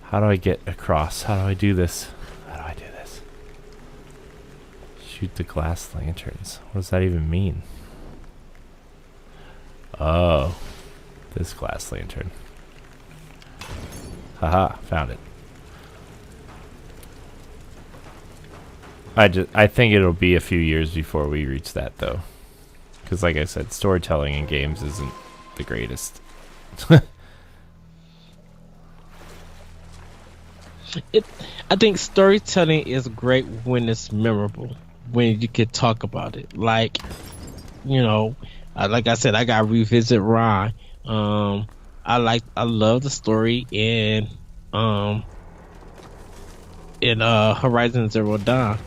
How do I get across? How do I do this? Shoot the glass lanterns. What does that even mean? Oh, this glass lantern. Haha, found it. I think it'll be a few years before we reach that though, because like I said, storytelling in games isn't the greatest. I think storytelling is great when it's memorable, when you can talk about it. Like, you know, like I said, I got to revisit Ryan. I love the story in Horizon Zero Dawn.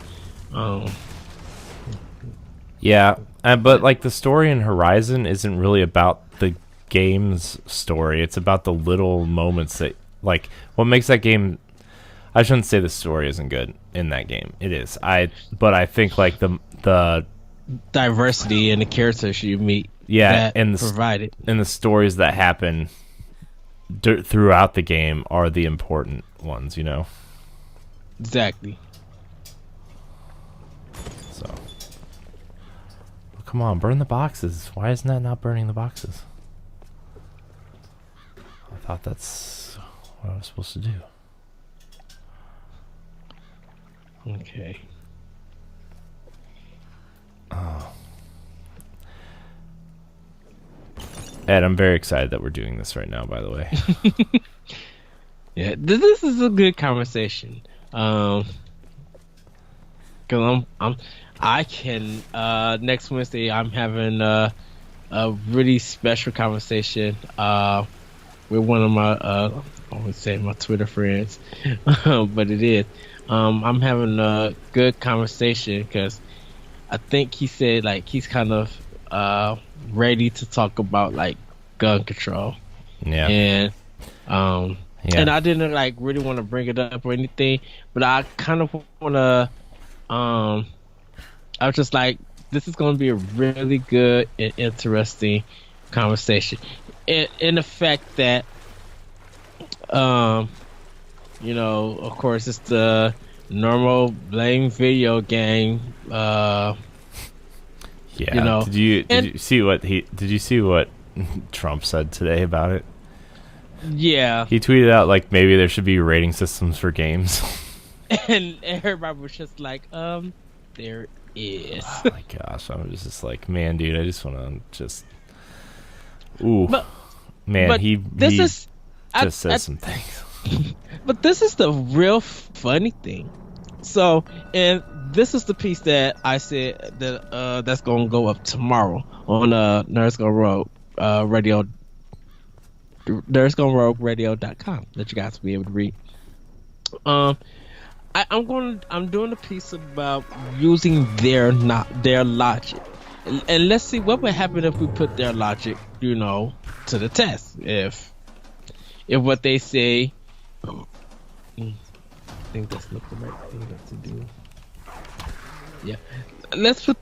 Yeah, but like the story in Horizon isn't really about the game's story. It's about the little moments that, like, what makes that game. I shouldn't say the story isn't good in that game. It is. But I think like the diversity in the characters you meet. Yeah, and provided and the stories that happen throughout the game are the important ones, you know. Exactly. So, well, come on, burn the boxes. Why isn't that not burning the boxes? I thought that's what I was supposed to do. Okay. Oh. Ed, I'm very excited that we're doing this right now, by the way. Yeah, this is a good conversation. Cause next Wednesday I'm having a really special conversation with one of my I would say my Twitter friends, but it is. I'm having a good conversation because I think he said like he's kind of ready to talk about like gun control. Yeah. And and I didn't like really want to bring it up or anything, but I kind of want to I was just like, this is going to be a really good and interesting conversation. In the fact that you know, of course it's the normal blame video game yeah. You know, did you see what Trump said today about it? Yeah. He tweeted out like maybe there should be rating systems for games. And everybody was just like, there is. Oh my gosh, I was just like, man, dude, I just want to just. Ooh, man, but he is just says some things. But this is the real funny thing. So, and this is the piece that I said that that's gonna go up tomorrow on Nerds Go Rogue Radio, nerdsgorogueradio.com that you guys will be able to read. I'm doing a piece about using their logic, and let's see what would happen if we put their logic, to the test. If what they say, I think that's not the right thing to do. Yeah, let's put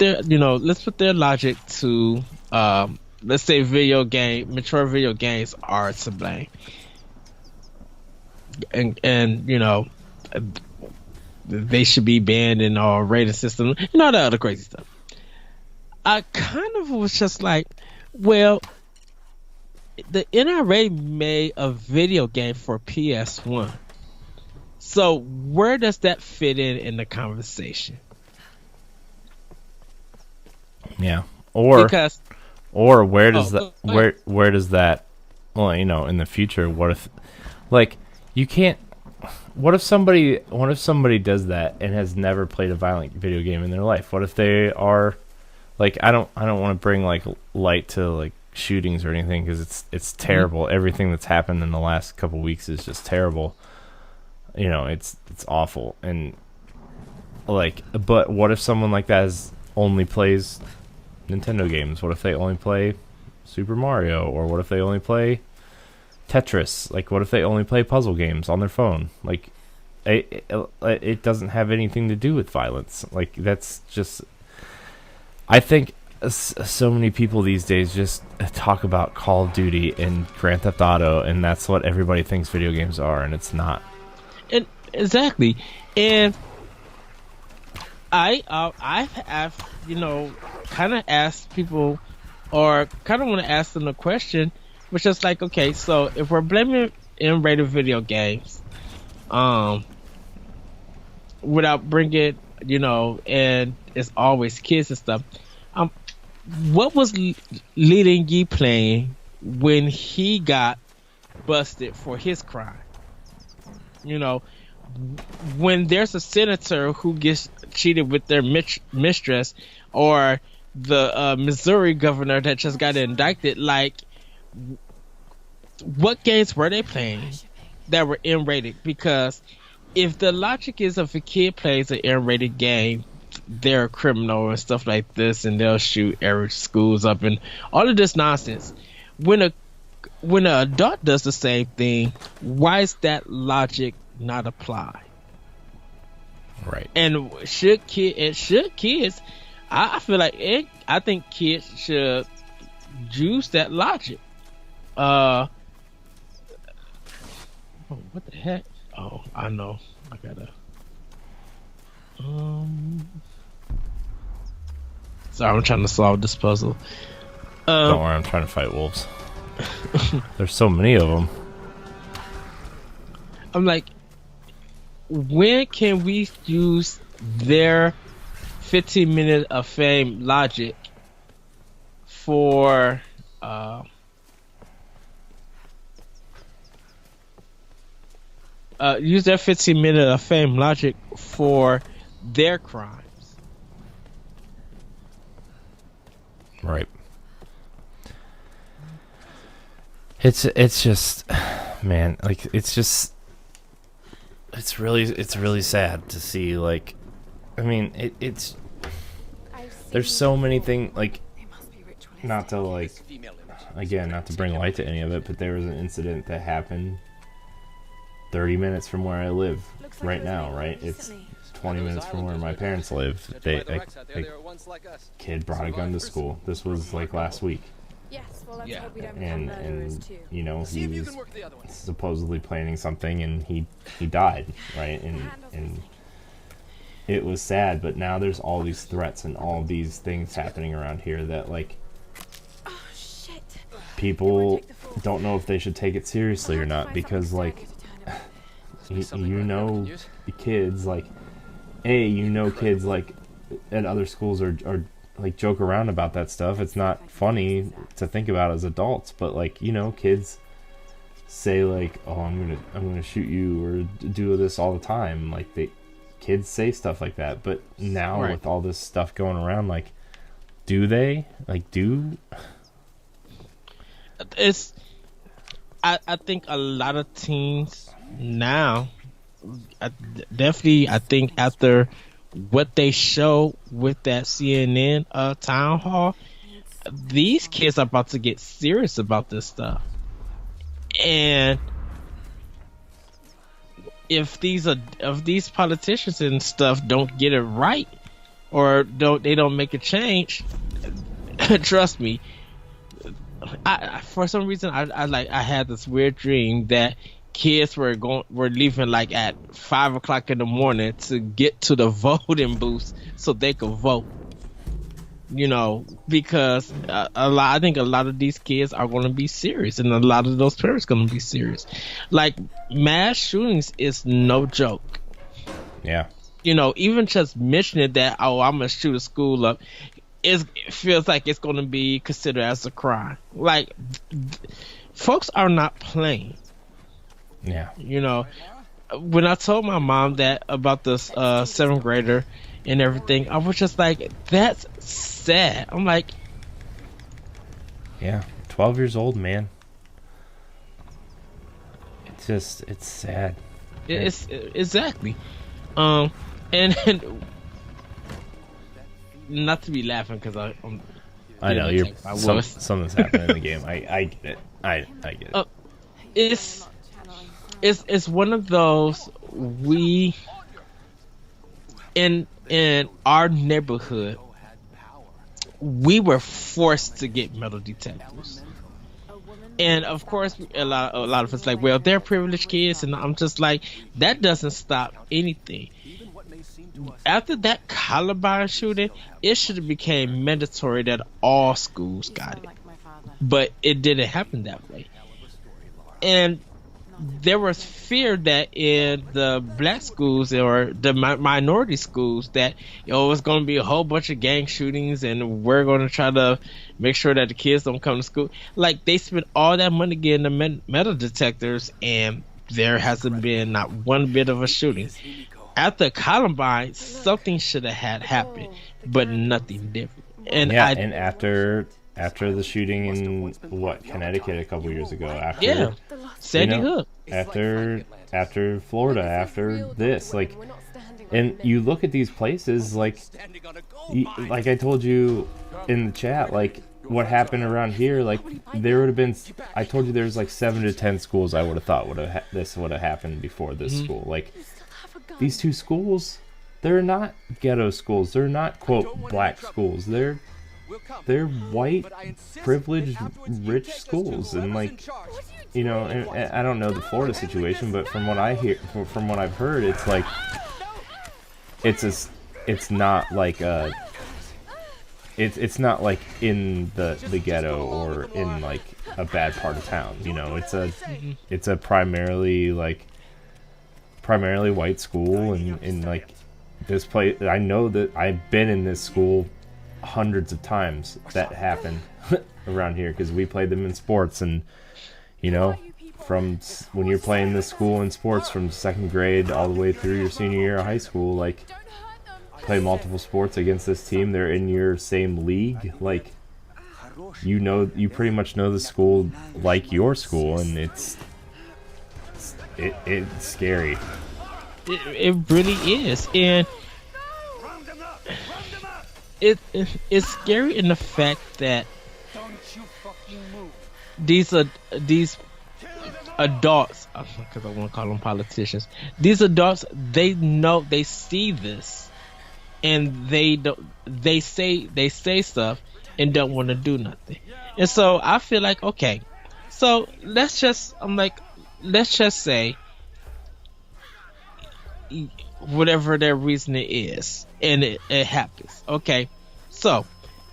their logic to let's say mature video games are to blame, and they should be banned in our rating system and all that other crazy stuff. I kind of was just like, well, the NRA made a video game for PS1. So where does that fit in the conversation? Yeah. Or where does where does that, well, in the future, what if, like, you can't, what if somebody does that and has never played a violent video game in their life? What if they are, like, I don't want to bring like light to like shootings or anything, because it's terrible. Everything that's happened in the last couple weeks is just terrible. It's awful. And like, but what if someone like that only plays Nintendo games? What if they only play Super Mario? Or what if they only play Tetris? Like, what if they only play puzzle games on their phone? Like, it doesn't have anything to do with violence. Like, that's just, I think so many people these days just talk about Call of Duty and Grand Theft Auto, and that's what everybody thinks video games are, and it's not. And exactly. And I've kind of asked people, or kind of want to ask them a question, which is like, okay, so if we're blaming M-rated video games, without bringing, and it's always kids and stuff, what was leading you playing when he got busted for his crime? When there's a senator who gets cheated with their mistress, or the Missouri governor that just got indicted, like, what games were they playing that were M-rated? Because if the logic is if a kid plays an M-rated game, they're a criminal and stuff like this, and they'll shoot every schools up and all of this nonsense. When an adult does the same thing, why is that logic not apply? Right. And should kids, I feel like I think kids should use that logic. What the heck? Oh, I know. I gotta. Sorry, I'm trying to solve this puzzle. Don't worry, I'm trying to fight wolves. There's so many of them. I'm like, when can we use their 15 minutes of fame logic for use their 15 minutes of fame logic for their crimes? Right. It's just, man, like, it's really sad to see, like, I mean, it's there's so many things, like, not to, like, again, not to bring light to any of it, but there was an incident that happened 30 minutes from where I live right now, right? It's 20 minutes from where my parents live. A kid brought a gun to school. This was like last week. And he was supposedly planning something, and he died, right? And it was sad, but now there's all these threats and all these things happening around here that, like, people don't know if they should take it seriously or not, because like you know the kids like kids like at other schools are like joke around about that stuff. It's not funny to think about as adults, but like kids say like, oh, I'm gonna shoot you or do this all the time. Like kids say stuff like that, but now with all this stuff going around, like do they it's I think a lot of teens now, definitely I think after what they show with that CNN town hall, these kids are about to get serious about this stuff. And if these politicians and stuff don't get it right, or don't make a change, trust me, I for some reason I had this weird dream that kids were leaving like at 5 o'clock in the morning to get to the voting booths so they could vote. Because I think a lot of these kids are going to be serious, and a lot of those parents going to be serious. Like mass shootings is no joke. Yeah. Even just mentioning that, oh, I'm gonna shoot a school up, it feels like it's going to be considered as a crime. Like folks are not playing. Yeah. When I told my mom that about this 7th grader and everything, I was just like, that's sad. I'm like, yeah, 12 years old, man. It's sad. It's exactly. And not to be laughing because I know something's happening in the game. I get it. I get it. It's one of those, we in our neighborhood, we were forced to get metal detectors. And of course a lot of us like, well, they're privileged kids, and I'm just like, that doesn't stop anything. After that Columbine shooting, it should have became mandatory that all schools got it. But it didn't happen that way. And there was fear that in the black schools or the minority schools that it was going to be a whole bunch of gang shootings, and we're going to try to make sure that the kids don't come to school. Like, they spent all that money getting the metal detectors, and there hasn't been not one bit of a shooting. After Columbine, something should have had happened, but nothing different. And and after the shooting in Connecticut a couple years ago, Sandy Hook, after Florida, after this, like, and you look at these places, like I told you in the chat, like what happened around here, like there would have been, I told you there's like 7 to 10 schools I would have thought this would have happened before this school. Like these two schools, they're not ghetto schools, they're not quote black schools, they're white, privileged, rich schools. And like, and I don't know the Florida situation, but from what I hear, from what I've heard, it's like it's not like it's not like in the ghetto or in like a bad part of town. It's a primarily white school, and like this place, I know that I've been in this school hundreds of times that happened around here, because we played them in sports. And from when you're playing this school in sports from 2nd grade all the way through your senior year of high school, like play multiple sports against this team, they're in your same league, like you pretty much know the school like your school, and it's scary. It really is. And it's scary in the fact that these adults, because I want to call them politicians, these adults, they know, they see this, and they say stuff and don't want to do nothing. And so I feel like, okay, so let's just say whatever their reasoning is, and it happens. Okay, so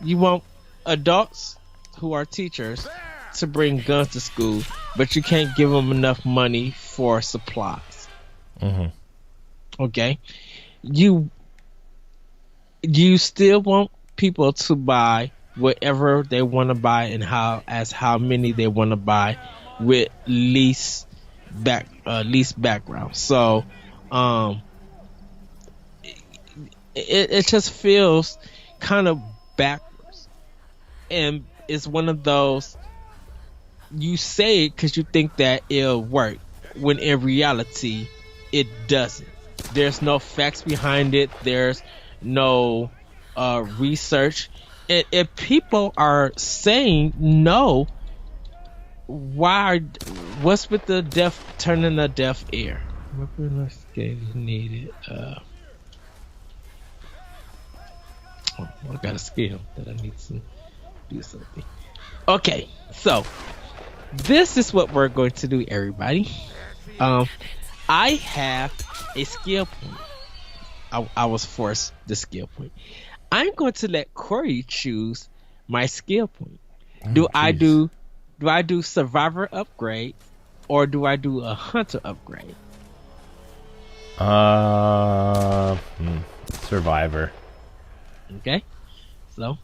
you want adults who are teachers to bring guns to school, but you can't give them enough money for supplies. Okay, you still want people to buy whatever they want to buy and how many they want to buy with least background. So it just feels kind of backwards, and it's one of those, you say it because you think that it'll work, when in reality it doesn't. There's no facts behind it. There's no research. And if people are saying no, what's with the turning a deaf ear? Weapon escape needed. I got a skill that I need to do something. Okay, so this is what we're going to do, everybody. I have a skill point. I was forced the skill point. I'm going to let Corey choose my skill point. Do I do survivor upgrade, or do I do a hunter upgrade? Survivor. Okay, so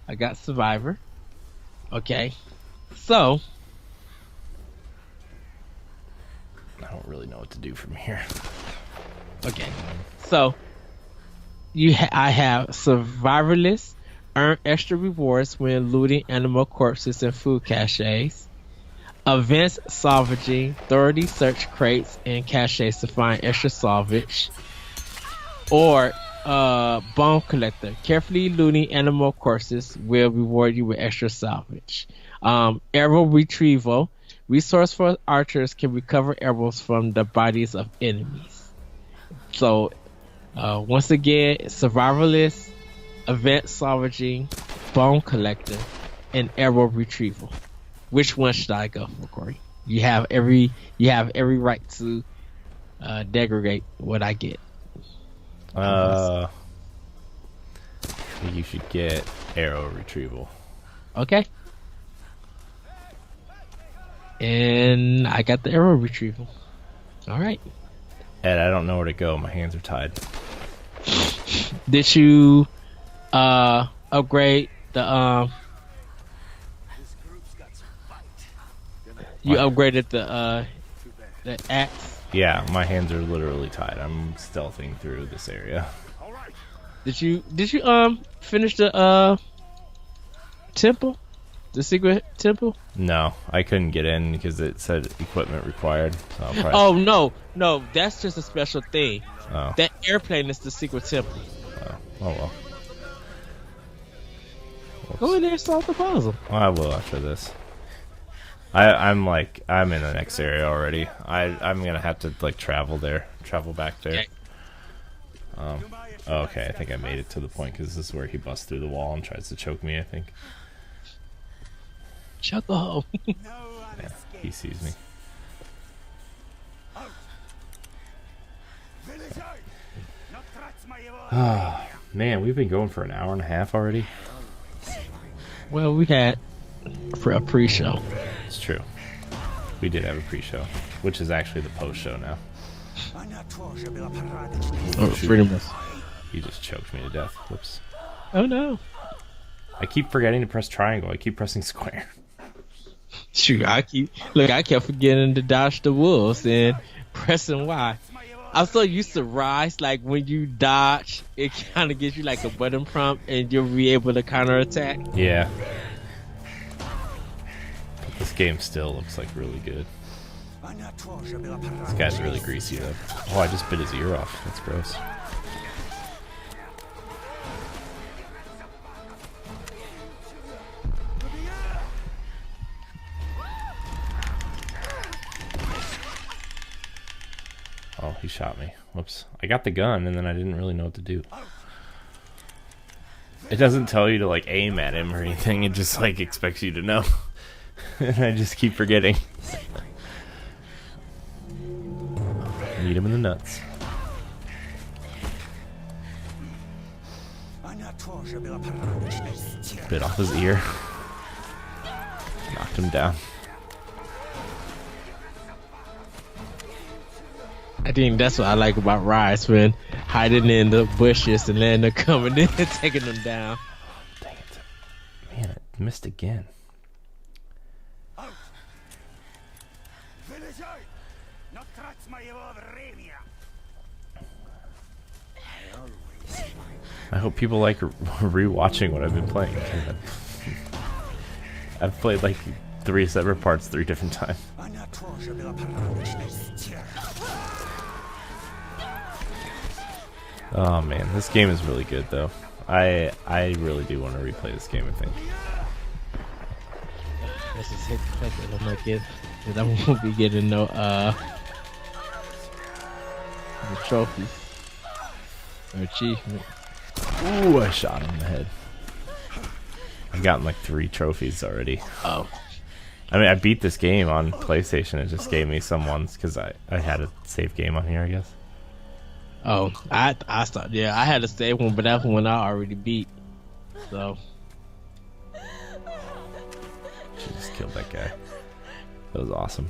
I got survivor. Okay, so I don't really know what to do from here. okay, so I have survivalist, earn extra rewards when looting animal corpses and food caches. Advanced salvaging, thoroughly search crates and caches to find extra salvage. Or bone collector, carefully looting animal corpses will reward you with extra salvage. Arrow retrieval, resourceful archers can recover arrows from the bodies of enemies. So once again, survivalist, advanced salvaging, bone collector, and arrow retrieval. Which one should I go for, Corey? You have every right to degrade what I get. I think you should get arrow retrieval. Okay. And I got the arrow retrieval. All right. Ed, I don't know where to go. My hands are tied. Did you upgrade the You upgraded the axe? Yeah, my hands are literally tied. I'm stealthing through this area. Did you finish the temple? The secret temple? No, I couldn't get in because it said equipment required. So I'll probably... no, that's just a special thing. Oh. That airplane is the secret temple. Oh well. Go in there and solve the puzzle. I will after this. I'm in the next area already. I'm gonna have to travel back there. Okay, I think I made it to the point because this is where he busts through the wall and tries to choke me, I think. Chokehold. Yeah, he sees me. Oh, man, we've been going for an hour and a half already. Well, we had for a pre-show. It's true. We did have a pre-show, which is actually the post-show now. Oh, pretty much. He just choked me to death. Whoops. Oh no. I keep forgetting to press triangle. I keep pressing square. Shoot, I kept forgetting to dodge the wolves and pressing Y. I'm so used to rise, like when you dodge, it kind of gives you like a button prompt and you'll be able to counterattack. Yeah. But this game still looks like really good. This guy's really greasy though. Oh, I just bit his ear off. That's gross. Oh, he shot me. Whoops. I got the gun and then I didn't really know what to do. It doesn't tell you to aim at him or anything. It just expects you to know. And I just keep forgetting. Need him in the nuts. Bit off his ear. Knocked choked him down. I think that's what I like about Rise, when hiding in the bushes and then they're coming in and taking them down. Dang it. Man, I missed again. I hope people like rewatching what I've been playing. I've played like 3 separate parts 3 different times. Oh man, this game is really good though. I really do want to replay this game, I think. Let's just hit the fact that I'm not getting, because I won't be getting no the trophies or achievement. Ooh, I shot him in the head. I've gotten like 3 trophies already. Oh. I mean, I beat this game on PlayStation. It just gave me some ones because I had a save game on here, I guess. Oh, I started. Yeah, I had a save one, but that one I already beat. So. She just killed that guy. That was awesome.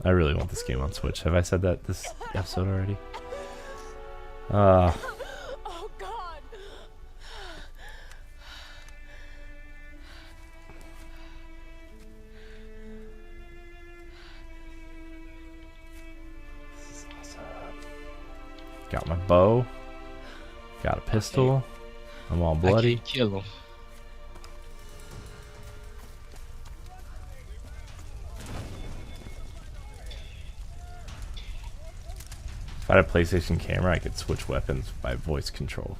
I really want this game on Switch. Have I said that this episode already? Oh God. This is awesome. Got my bow. Got a pistol. I'm all bloody. I can't kill him. If I had a PlayStation camera, I could switch weapons by voice control.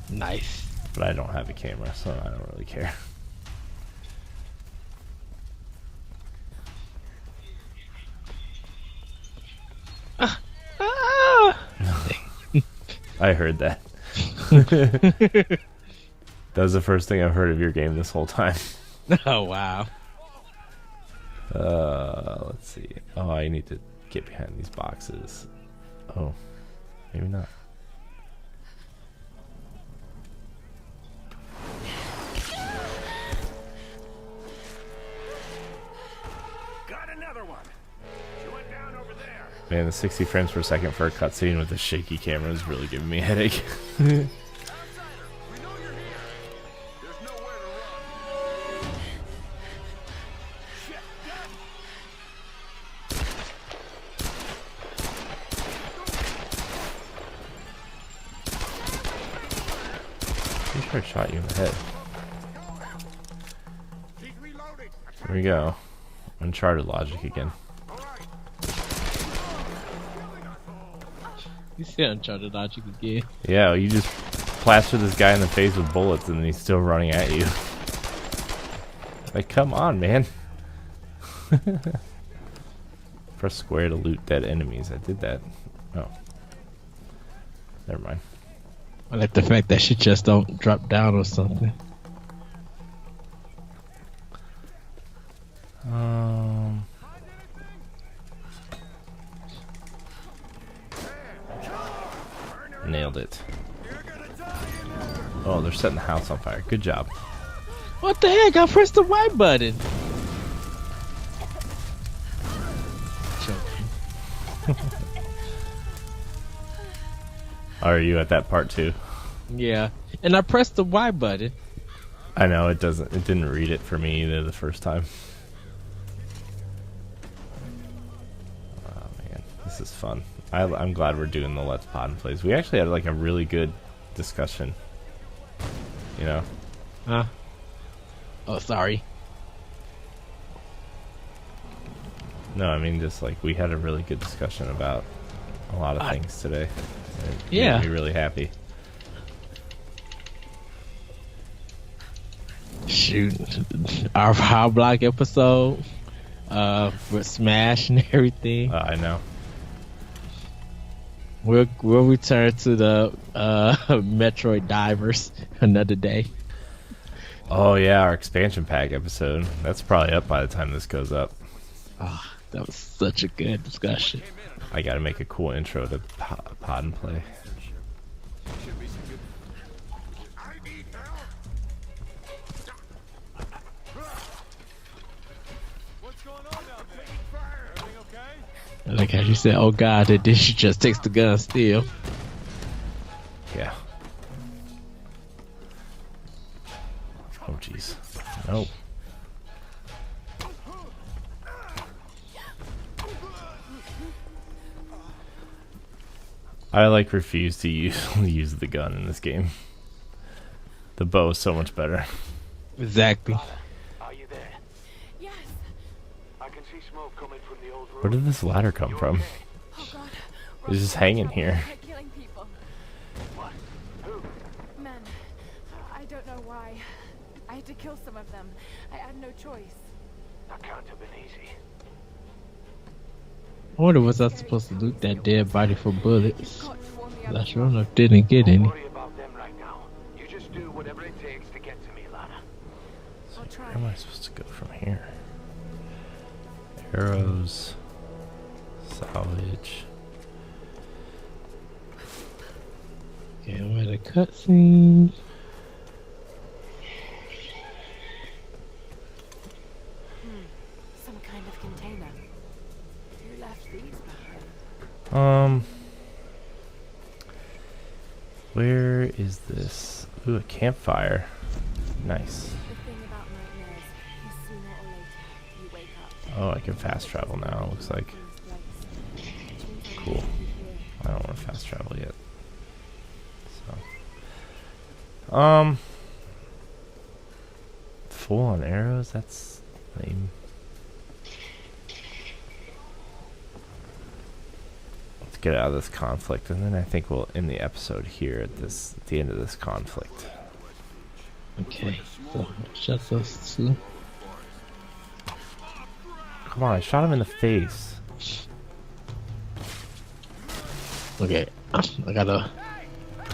Nice. But I don't have a camera, so I don't really care. I heard that. That was the first thing I've heard of your game this whole time. Oh wow. Let's see. Oh, I need to get behind these boxes. Oh, maybe not. Got another one. She went down over there. Man, the 60 frames per second for a cutscene with a shaky camera is really giving me a headache. We know you're here. There's nowhere to run. Shit. I'm sure I shot you in the head. Keep reloading. Here we go. Uncharted logic again. All right. You see Uncharted logic again. Yeah, you just plaster this guy in the face with bullets and then he's still running at you. Like, come on, man. Press square to loot dead enemies. I did that. Oh. Never mind. I like the fact that she just don't drop down or something. Nailed it. Oh, they're setting the house on fire. Good job. What the heck? I pressed the white button. Are you at that part too? Yeah, and I pressed the Y button. I know it doesn't. It didn't read it for me either the first time. Oh man, this is fun. I'm glad we're doing the Let's Pod and Plays. We actually had like a really good discussion. You know? Huh? Oh, sorry. No, I mean just like we had a really good discussion about a lot of things today. It Yeah. made me really happy. Shoot, our Power Block episode, with Smash and everything. I know. We'll return to the Metroid Divers another day. Oh yeah, our expansion pack episode. That's probably up by the time this goes up. Oh, that was such a good discussion. I gotta make a cool intro to Pod and Play. Like how you said, "Oh God," and then she just takes the gun still. Yeah. Oh jeez. Nope. I like refuse to use the gun in this game. The bow is so much better. Exactly. Are you there? Yes. I can see smoke coming from the old road. Where did this ladder come from? Oh God. It's just hanging here. They're killing people. What? Who? Men. I don't know why. I had to kill some of them. I had no choice. That can't have been easy. I wonder was I supposed to loot that dead body for bullets? Got to warn the I others. sure enough didn't get Don't any. worry about them right now. You just do whatever it takes to get to me, Lana. I'll try. Where am I supposed to go from here? Arrows. Salvage. Okay, I'm at a cutscene. Some kind of container. Who left these behind? Where is this? Ooh, a campfire. Nice. The thing about nightmares is sooner or later you wake up. Oh, I can fast travel now, looks like. Cool. I don't want to fast travel yet. So. Full on arrows? That's lame. Let's get out of this conflict, and then I think we'll end the episode here at the end of this conflict. Okay, so shut those two. Come on, I shot him in the face. Okay, I gotta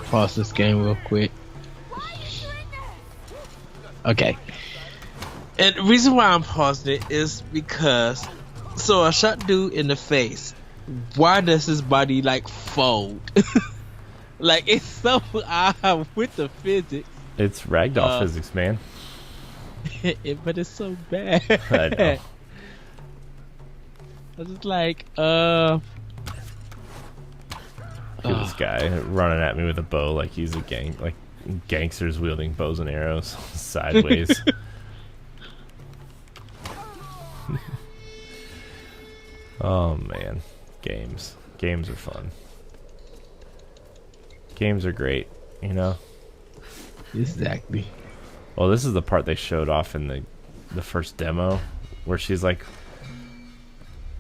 pause this game real quick. Okay. And the reason why I'm pausing it is because, so I shot dude in the face. Why does his body like fold? Like it's so odd with the physics. It's ragdoll physics, man. But it's so bad. I know. I was just like, Look at this guy running at me with a bow like he's a gangsters wielding bows and arrows sideways. Oh man, games are fun. Games are great, you know. exactly. Well, this is the part they showed off in the first demo where she's like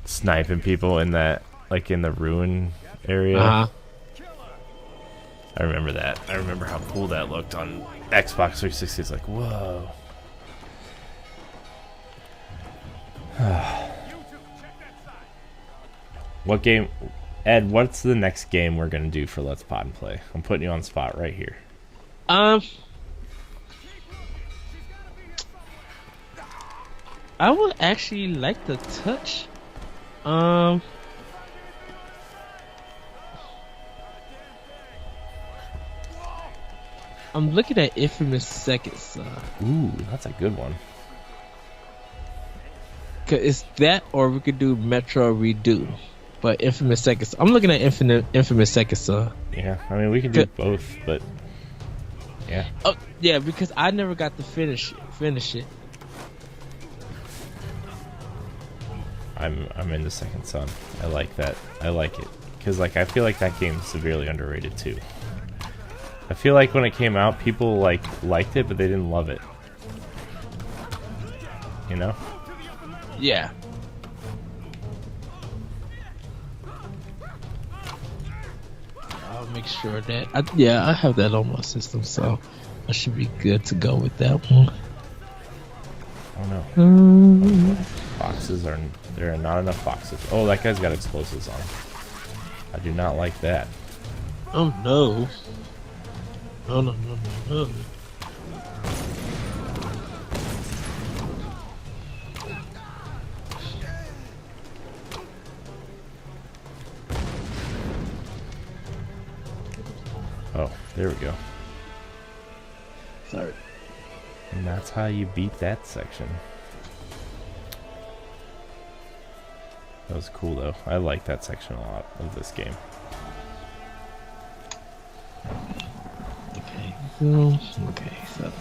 sniping people in that, like in the ruin area. I remember that. I remember how cool that looked on Xbox 360. It's like, whoa. What game, Ed, what's the next game we're going to do for Let's Pod and Play? I'm putting you on the spot right here. I would actually like to touch. I'm looking at Infamous Second Son. Ooh, that's a good one. Cause it's that, or we could do Metro Redo. But Infamous Second Son. I'm looking at Infamous Second Son. Yeah, I mean, we can do both, but yeah. Oh, yeah, because I never got to finish it. I'm into Second Son. I like that. I like it. Because, like, I feel like that game's severely underrated, too. I feel like when it came out, people, like, liked it, but they didn't love it. You know? Yeah. I'll make sure that... I have that on my system, so I should be good to go with that one. Oh, no. Boxes are... There are not enough boxes. Oh, that guy's got explosives on him. I do not like that. Oh, no. No. Oh, there we go. Sorry. And that's how you beat that section. That was cool though. I like that section a lot of this game. Okay. Okay. So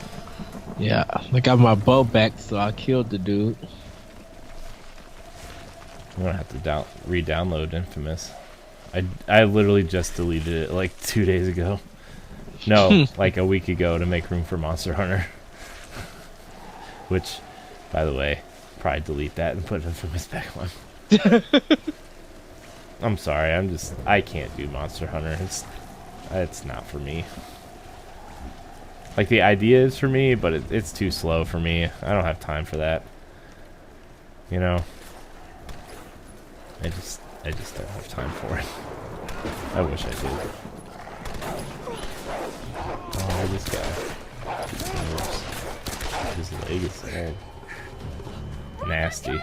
yeah, I got my bow back, so I killed the dude. I'm gonna have to re-download Infamous. I literally just deleted it like 2 days ago. No, like a week ago to make room for Monster Hunter. Which, by the way, probably delete that and put Infamous back on. I'm sorry, I can't do Monster Hunter. It's not for me. Like the idea is for me, but it's too slow for me. I don't have time for that. You know? I just don't have time for it. I wish I did. Oh, this guy. His leg is all nasty.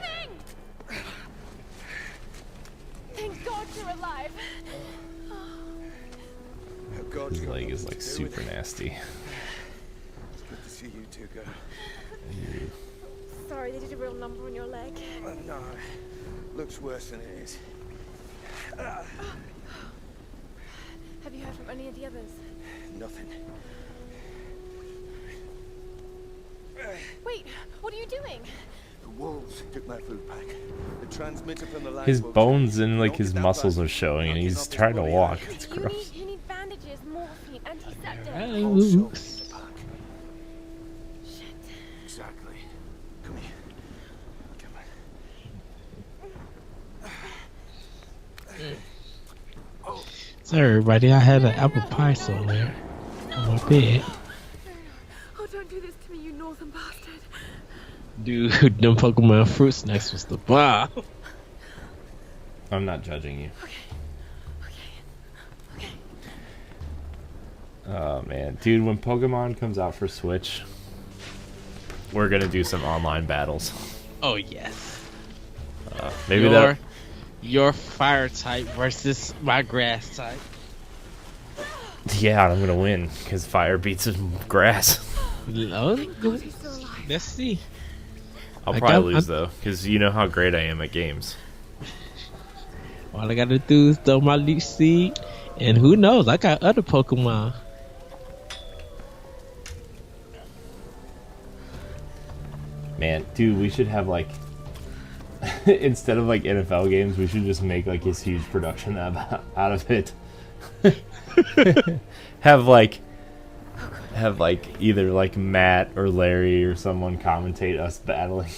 Thank God you're alive. His leg is like super nasty. It's good to see you two, girl. Sorry, they did a real number on your leg. No, looks worse than it is. Have you heard from any of the others? Nothing. Wait, what are you doing? The wolves took my food pack. The transmitter from the lab. His bones and like his muscles are showing, and he's trying to walk. It's gross. You need bandages, morphine, antiseptic. Oops. Shit. Exactly. Come here. Come on. Sorry, everybody. I had an apple pie somewhere on my bed. Oh, don't do this to me, you northern bastard. Dude, them Pokemon fruit snacks was the bomb. I'm not judging you. Okay. Oh man, dude, when Pokemon comes out for Switch, we're gonna do some online battles. Oh yes. Maybe that. Your fire type versus my grass type. Yeah, I'm gonna win because fire beats grass. Let's see. I'll probably lose though, because you know how great I am at games. All I gotta do is throw my leech seed, and who knows? I got other Pokemon. Man, dude, we should have like instead of like NFL games, we should just make like this huge production out of it. have like either like Matt or Larry or someone commentate us battling.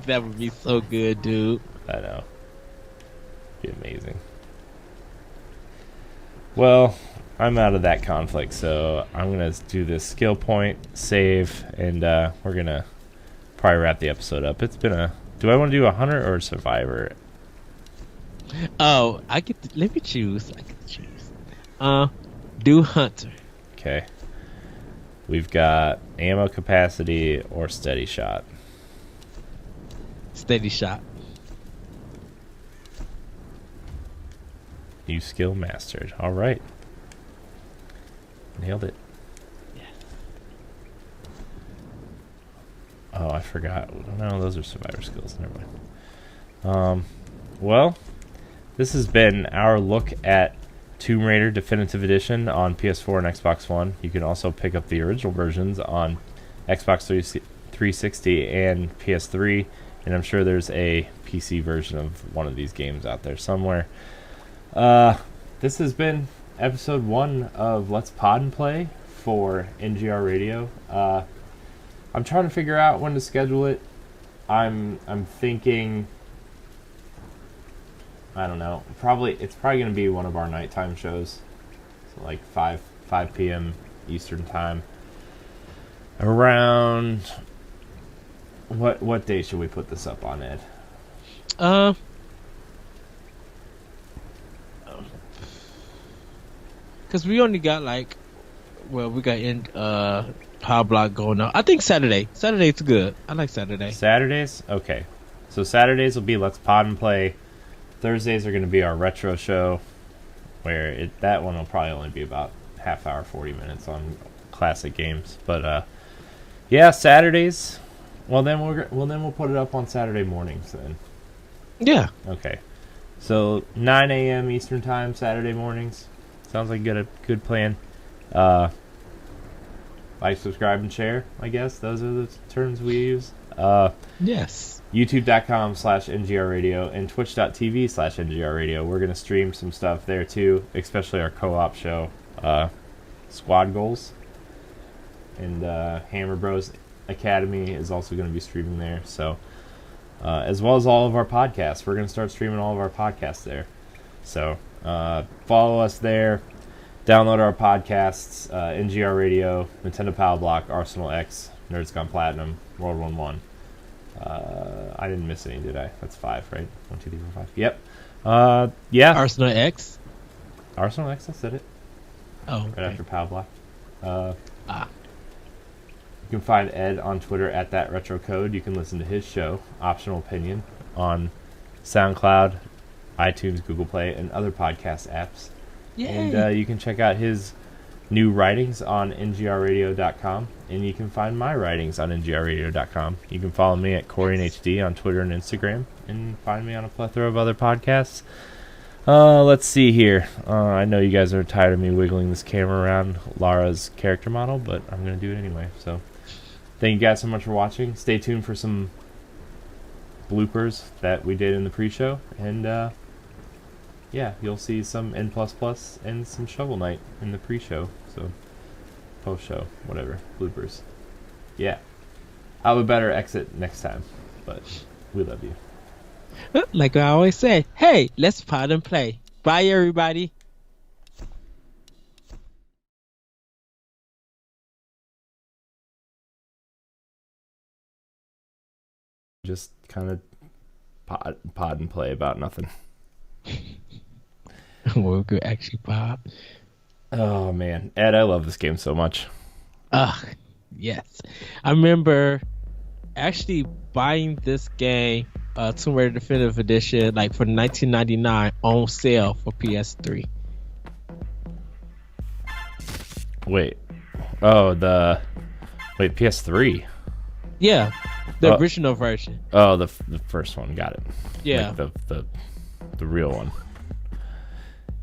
That would be so good, dude. I know. Be amazing. Well, I'm out of that conflict, so I'm gonna do this skill point, save, and we're gonna probably wrap the episode up. It's been a. Do I want to do a hunter or a survivor? Oh, let me choose. I get to choose. Do hunter. Okay. We've got ammo capacity or steady shot. Steady shot. New skill mastered. All right. Nailed it. Yeah. Oh, I forgot. No, those are survivor skills. Never mind. Well, this has been our look at Tomb Raider Definitive Edition on PS4 and Xbox One. You can also pick up the original versions on Xbox 360 and PS3, and I'm sure there's a PC version of one of these games out there somewhere. This has been episode 1 of Let's Pod and Play for NGR Radio. I'm trying to figure out when to schedule it. I'm thinking, I don't know. It's probably going to be one of our nighttime shows, so like 5 p.m. Eastern time. Around what day should we put this up on, Ed? Because we only got we got Power Block going on. I think Saturday. Saturday's good. I like Saturday. Saturdays? Okay. So Saturdays will be Let's Pod and Play. Thursdays are going to be our retro show, where that one will probably only be about half hour, 40 minutes on classic games. But yeah, Saturdays Well, then we'll put it up on Saturday mornings then. Yeah. Okay. So 9 a.m. Eastern time, Saturday mornings. Sounds like a good plan. Like, subscribe, and share, I guess. Those are the terms we use. Yes. YouTube.com/NGR Radio and Twitch.tv/NGR Radio. We're going to stream some stuff there, too, especially our co-op show, Squad Goals. And Hammer Bros Academy is also going to be streaming there. So, as well as all of our podcasts. We're going to start streaming all of our podcasts there. So, follow us there. Download our podcasts, NGR Radio, Nintendo Power Block, Arsenal X, Nerds Gone Platinum, World 1-1. I didn't miss any, did I? That's 5, right? 1, 2, 3, 4, 5. Yep. Yeah. Arsenal X? Arsenal X, I said it. Oh, right after Power Block. You Ah. can find Ed on Twitter at @ThatRetroCode. You can listen to his show, Optional Opinion, on SoundCloud, iTunes, Google Play, and other podcast apps. Yay. And you can check out his new writings on ngrradio.com, and you can find my writings on ngrradio.com. You can follow me at CoreyandHD on Twitter and Instagram, and find me on a plethora of other podcasts. Let's see here. I know you guys are tired of me wiggling this camera around Lara's character model, but I'm going to do it anyway. So, thank you guys so much for watching. Stay tuned for some bloopers that we did in the pre-show, and yeah, you'll see some N++ and some Shovel Knight in the pre-show. So, post-show, whatever, bloopers. Yeah. I'll have a better exit next time, but we love you. Like I always say, hey, let's pod and play. Bye, everybody. Just kind of pod and play about nothing. We'll go actually, Bob. Oh, man. Ed, I love this game so much. Yes. I remember actually buying this game, Tomb Raider Definitive Edition, like for $19.99 on sale for PS3. Wait. Oh, Wait, PS3? Yeah. The original version. Oh, the first one. Got it. Yeah. Like the real one.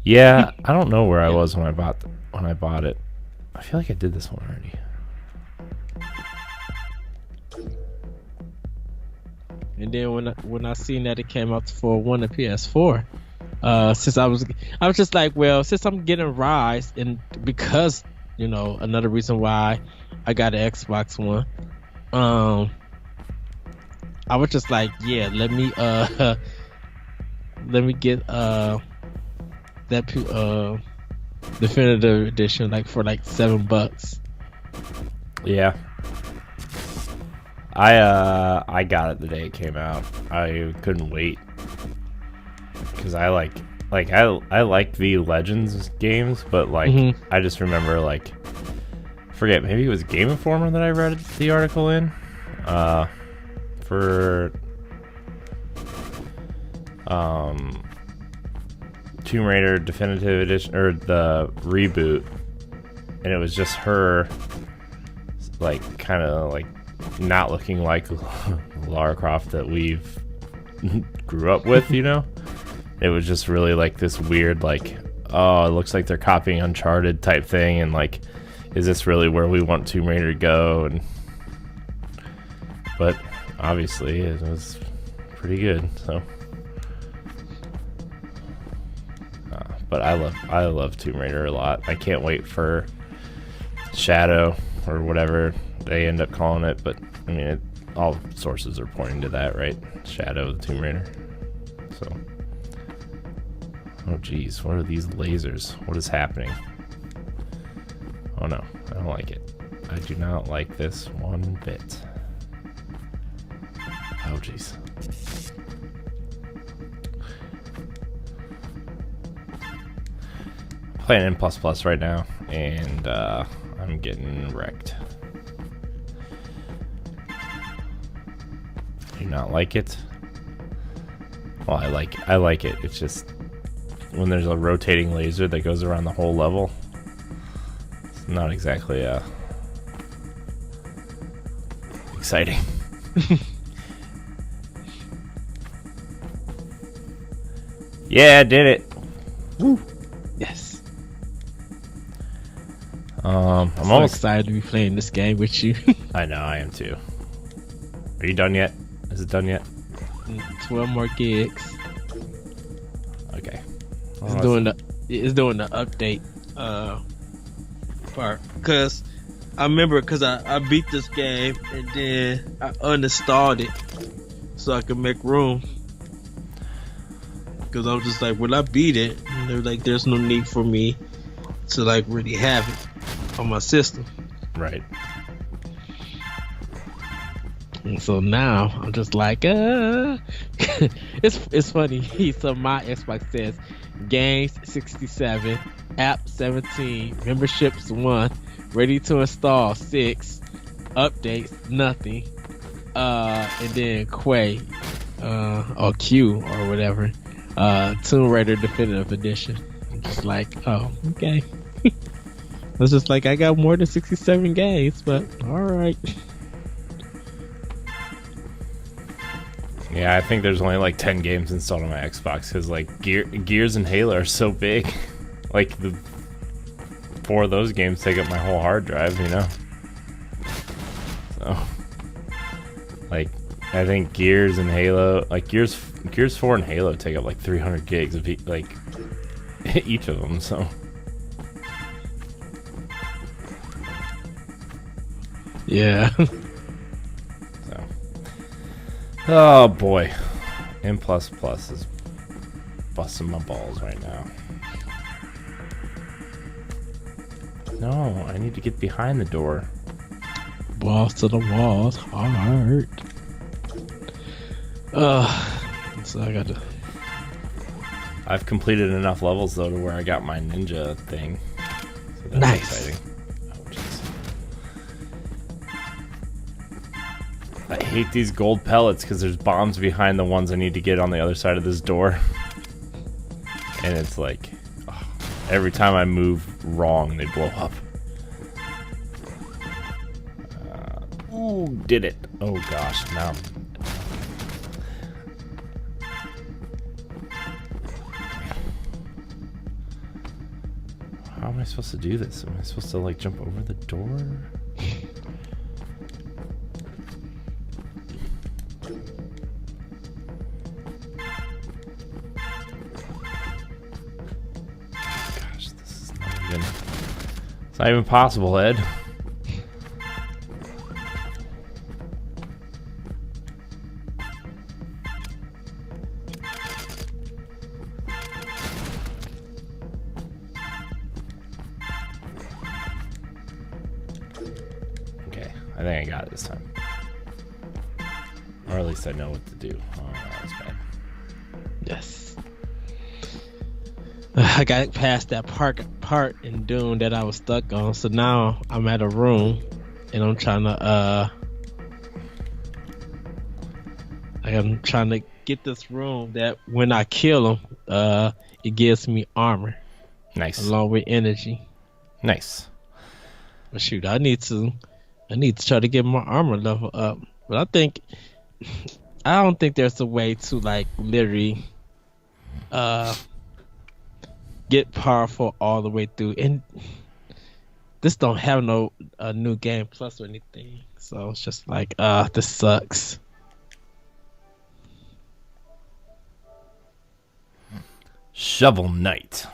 Yeah, I don't know where I was when I bought it. I feel like I did this one already. And then when I seen that it came out for one of PS4, since I was just like, well, since I'm getting Rise, and because another reason why I got an Xbox One, I was just like, yeah, let me get that definitive edition for like $7. Yeah. I got it the day it came out. I couldn't wait because I liked the Legends games, but I just remember forget, maybe it was Game Informer that I read the article in for Tomb Raider Definitive Edition, or the reboot, and it was just her kind of not looking like Lara Croft that we've grew up with, It was just really this weird oh, it looks like they're copying Uncharted type thing, and is this really where we want Tomb Raider to go? But obviously it was pretty good, so but I love Tomb Raider a lot. I can't wait for Shadow, or whatever they end up calling it, but I mean all sources are pointing to that, right? Shadow of the Tomb Raider. So, oh geez, what are these lasers? What is happening? Oh no, I don't like it. I do not like this one bit. Oh geez. Playing N++ right now, and I'm getting wrecked. Do not like it. Well, I like it. It's just when there's a rotating laser that goes around the whole level, it's not exactly exciting. Yeah, I did it. Yes. I'm So almost excited to be playing this game with you. I know, I am too. Are you done yet? Is it done yet? 12 more gigs. Okay. It's doing the update part, cause I remember, cause I beat this game and then I uninstalled it so I could make room. Cause I was just like, when I beat it, and they're like, there's no need for me to like really have it on my system. Right. And so now I'm just like, it's funny. So my Xbox says games 67, app 17, memberships 1, ready to install 6, updates nothing, and then Quay, or Q or whatever, Tomb Raider Definitive Edition. I'm just like, oh, okay. I was just like, I got more than 67 games, but all right. Yeah, I think there's only like 10 games installed on my Xbox because like Gears and Halo are so big. Like the 4 of those games take up my whole hard drive, you know. So, like, I think Gears and Halo, like Gears 4 and Halo take up like 300 gigs of like each of them. So, Yeah. so. Oh boy, M++ is busting my balls right now. No, I need to get behind the door. Balls to the walls, hard. So I got to. I've completed enough levels though to where I got my ninja thing. So that's Nice. exciting. Oh, jeez. I hate these gold pellets because there's bombs behind the ones I need to get on the other side of this door. And it's like, oh, every time I move wrong, they blow up. Ooh, did it. Oh gosh, now I'm... How am I supposed to do this? Am I supposed to like jump over the door? Gosh, this is not even... It's not even possible, Ed. Okay, I think I got it this time. Or at least I know what to do. Oh, that was bad. Yes. I got past that part in Doom that I was stuck on, so now I'm at a room and I'm trying to get this room that when I kill him, it gives me armor Nice. along with energy. Nice. But shoot, I need to try to get my armor level up. But I don't think there's a way to like literally get powerful all the way through. And this don't have no new game plus or anything. So it's just like, this sucks. Shovel Knight.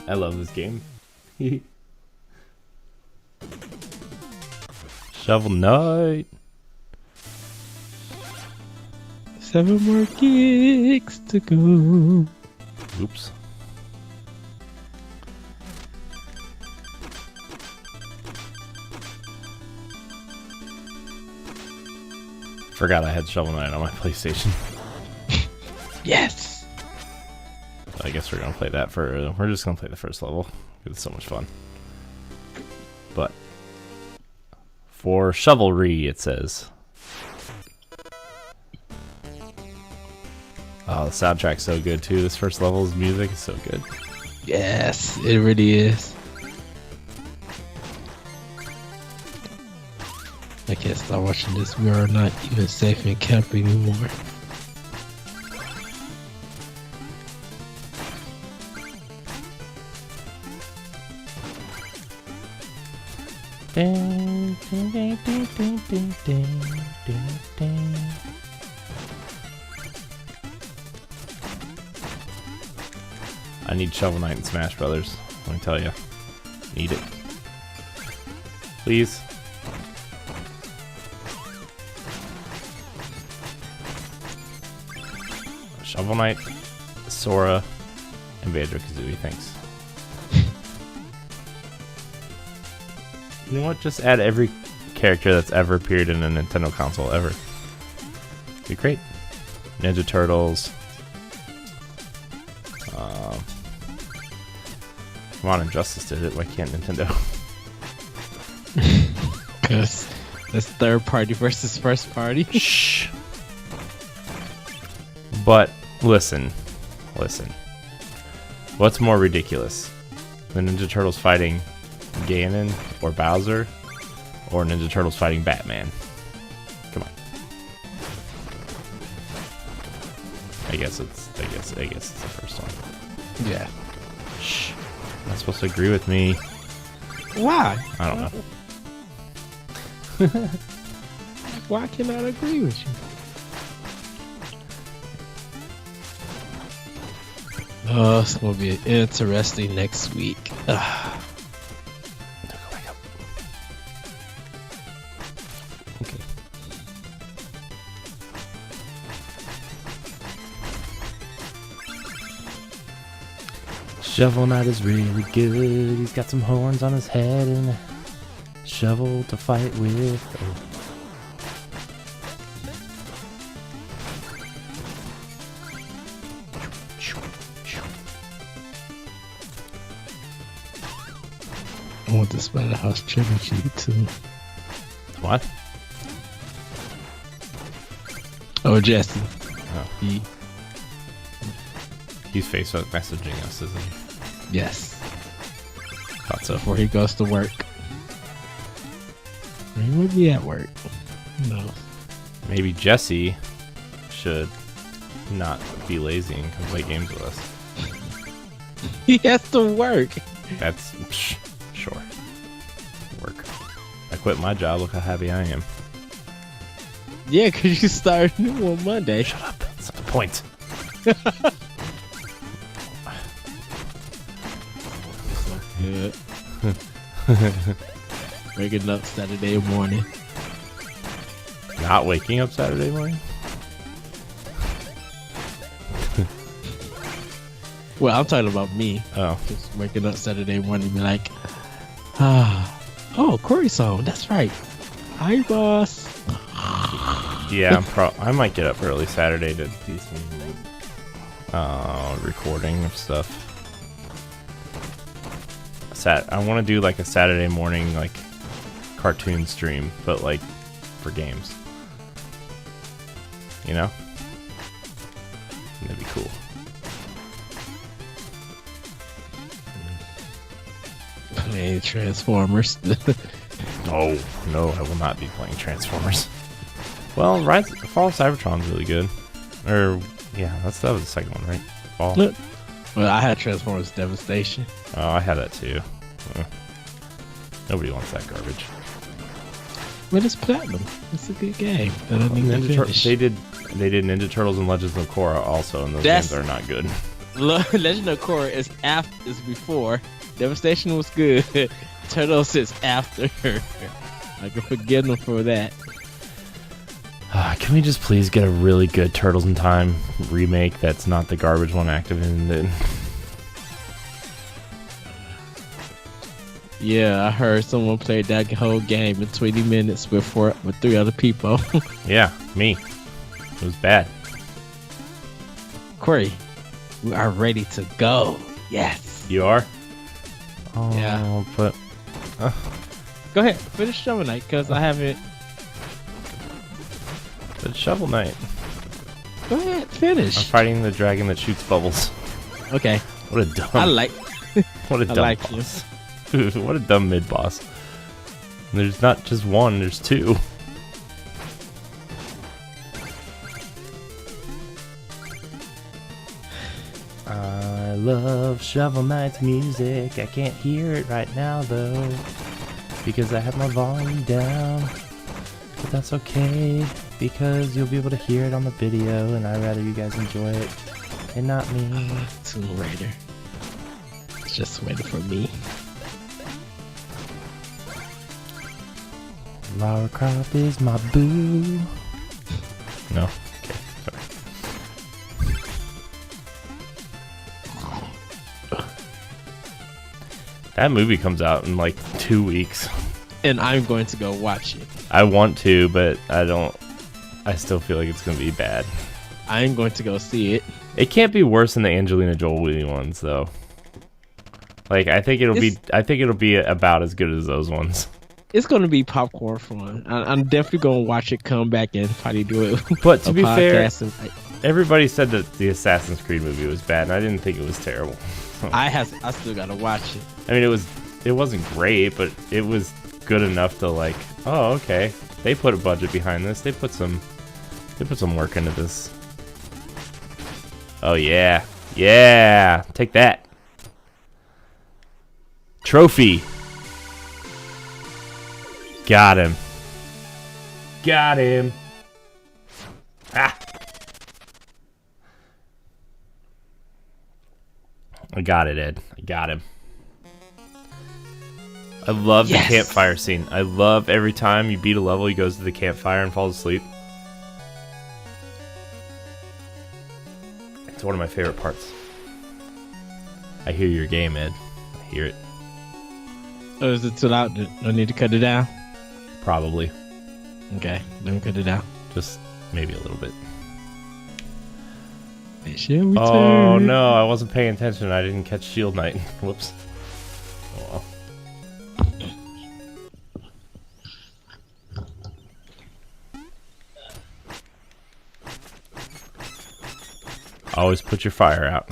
I love this game. Shovel Knight. 7 more gigs to go. Oops. Forgot I had Shovel Knight on my PlayStation. Yes. I guess we're gonna play that for. We're just gonna play the first level. It's so much fun. But for chivalry, it says. Oh, the soundtrack's so good too. This first level's music is so good. Yes, it really is. I can't stop watching this. We are not even safe in camp anymore. Ding, ding, ding, ding, ding, ding, ding, ding, ding. I need Shovel Knight in Smash Brothers. Let me tell you, need it. Please. Shovel Knight, Sora, and Banjo-Kazooie. Thanks. You know what? Just add every character that's ever appeared in a Nintendo console ever. Be great. Ninja Turtles. Come on, Injustice did it. Why can't Nintendo? Because that's third party versus first party. Shh. But listen. What's more ridiculous? The Ninja Turtles fighting Ganon or Bowser, or Ninja Turtles fighting Batman? Come on. I guess it's the first one. Yeah. Shh. You're not supposed to agree with me. Why? I don't know. Why can I agree with you? Oh, it's gonna be interesting next week. Go back up. Okay. Shovel Knight is really good. He's got some horns on his head and a shovel to fight with. Oh. I want the Spider House trilogy too. What? Oh, Jesse. Oh. He's Facebook messaging us, isn't he? Yes. Thought so. Before he goes to work. He would be at work. No. Maybe Jesse should not be lazy and come play games with us. He has to work. That's sure. Work. I quit my job. Look how happy I am. Yeah, because you start new on Monday. Shut up. That's not the point. Good. Waking up Saturday morning. Not waking up Saturday morning? Well, I'm talking about me. Oh. Just waking up Saturday morning and be like, oh, Corey's song. That's right. Hi, boss. Yeah, I might get up early Saturday to do some recording of stuff. I want to do like a Saturday morning like cartoon stream, but like for games. You know? That'd be cool. Playing Transformers. No, I will not be playing Transformers. Well, Fall of Cybertron's really good. Or yeah, that was the second one, right? Fall. Well, I had Transformers Devastation. Oh, I had that too. Nobody wants that garbage. But it's platinum. It's a good game. That I need to finish. They did Ninja Turtles and Legends of Korra also, and those games are not good. Legend of Korra is before. Devastation was good. Turtles is after. I can forgive them for that. Can we just please get a really good Turtles in Time remake that's not the garbage one Activision did? Yeah, I heard someone played that whole game in 20 minutes with 3 other people. Yeah, me. It was bad. Corey, we are ready to go. Yes. You are? Oh, Yeah. But... Go ahead, finish Shovel Knight, because I haven't... But Shovel Knight. Go ahead, finish. I'm fighting the dragon that shoots bubbles. Okay. What a dumb. I like. What a dumb like boss. What a dumb mid boss. There's not just one, there's two. I love Shovel Knight's music. I can't hear it right now though, because I have my volume down. But that's okay, because you'll be able to hear it on the video, and I'd rather you guys enjoy it and not me. Tomb Raider. It's just waiting for me. Lara Croft is my boo. No? Okay, sorry. That movie comes out in like 2 weeks. And I'm going to go watch it. I want to, but I don't. I still feel like it's going to be bad. I'm going to go see it. It can't be worse than the Angelina Jolie ones, though. Like, I think it'll be. I think it'll be about as good as those ones. It's going to be popcorn fun. I'm definitely going to watch it, come back, and probably do it. But to be fair, and, everybody said that the Assassin's Creed movie was bad, and I didn't think it was terrible. I still got to watch it. I mean, it wasn't great, but it was good enough to like. Oh, okay. They put a budget behind this. They put some work into this. Oh yeah, yeah. Take that. Trophy. Got him. Got him. Ah. I got it, Ed. I got him. I love the campfire scene. I love every time you beat a level, he goes to the campfire and falls asleep. It's one of my favorite parts. I hear your game, Ed. I hear it. Oh, is it too loud? Do I need to cut it down? Probably. Okay, let me cut it down. Just maybe a little bit. Oh no, I wasn't paying attention. I didn't catch Shield Knight. Whoops. Oh well. Always put your fire out.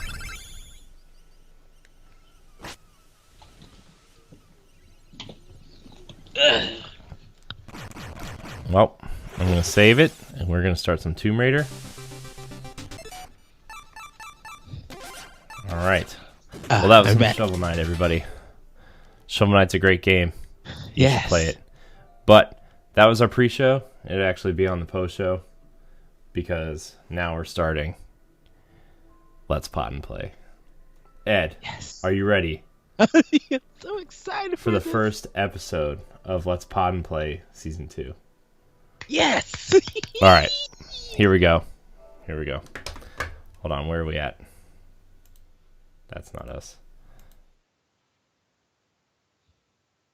Well, I'm going to save it, and we're going to start some Tomb Raider. Alright. Well, that was some Shovel Knight, everybody. Shovel Knight's a great game. You should play it. But that was our pre-show. It'll actually be on the post-show, because now we're starting Let's Pod and Play. Ed, are you ready? I'm so excited for the first episode of Let's Pod and Play Season 2. Yes! Alright, here we go. Here we go. Hold on, where are we at? That's not us.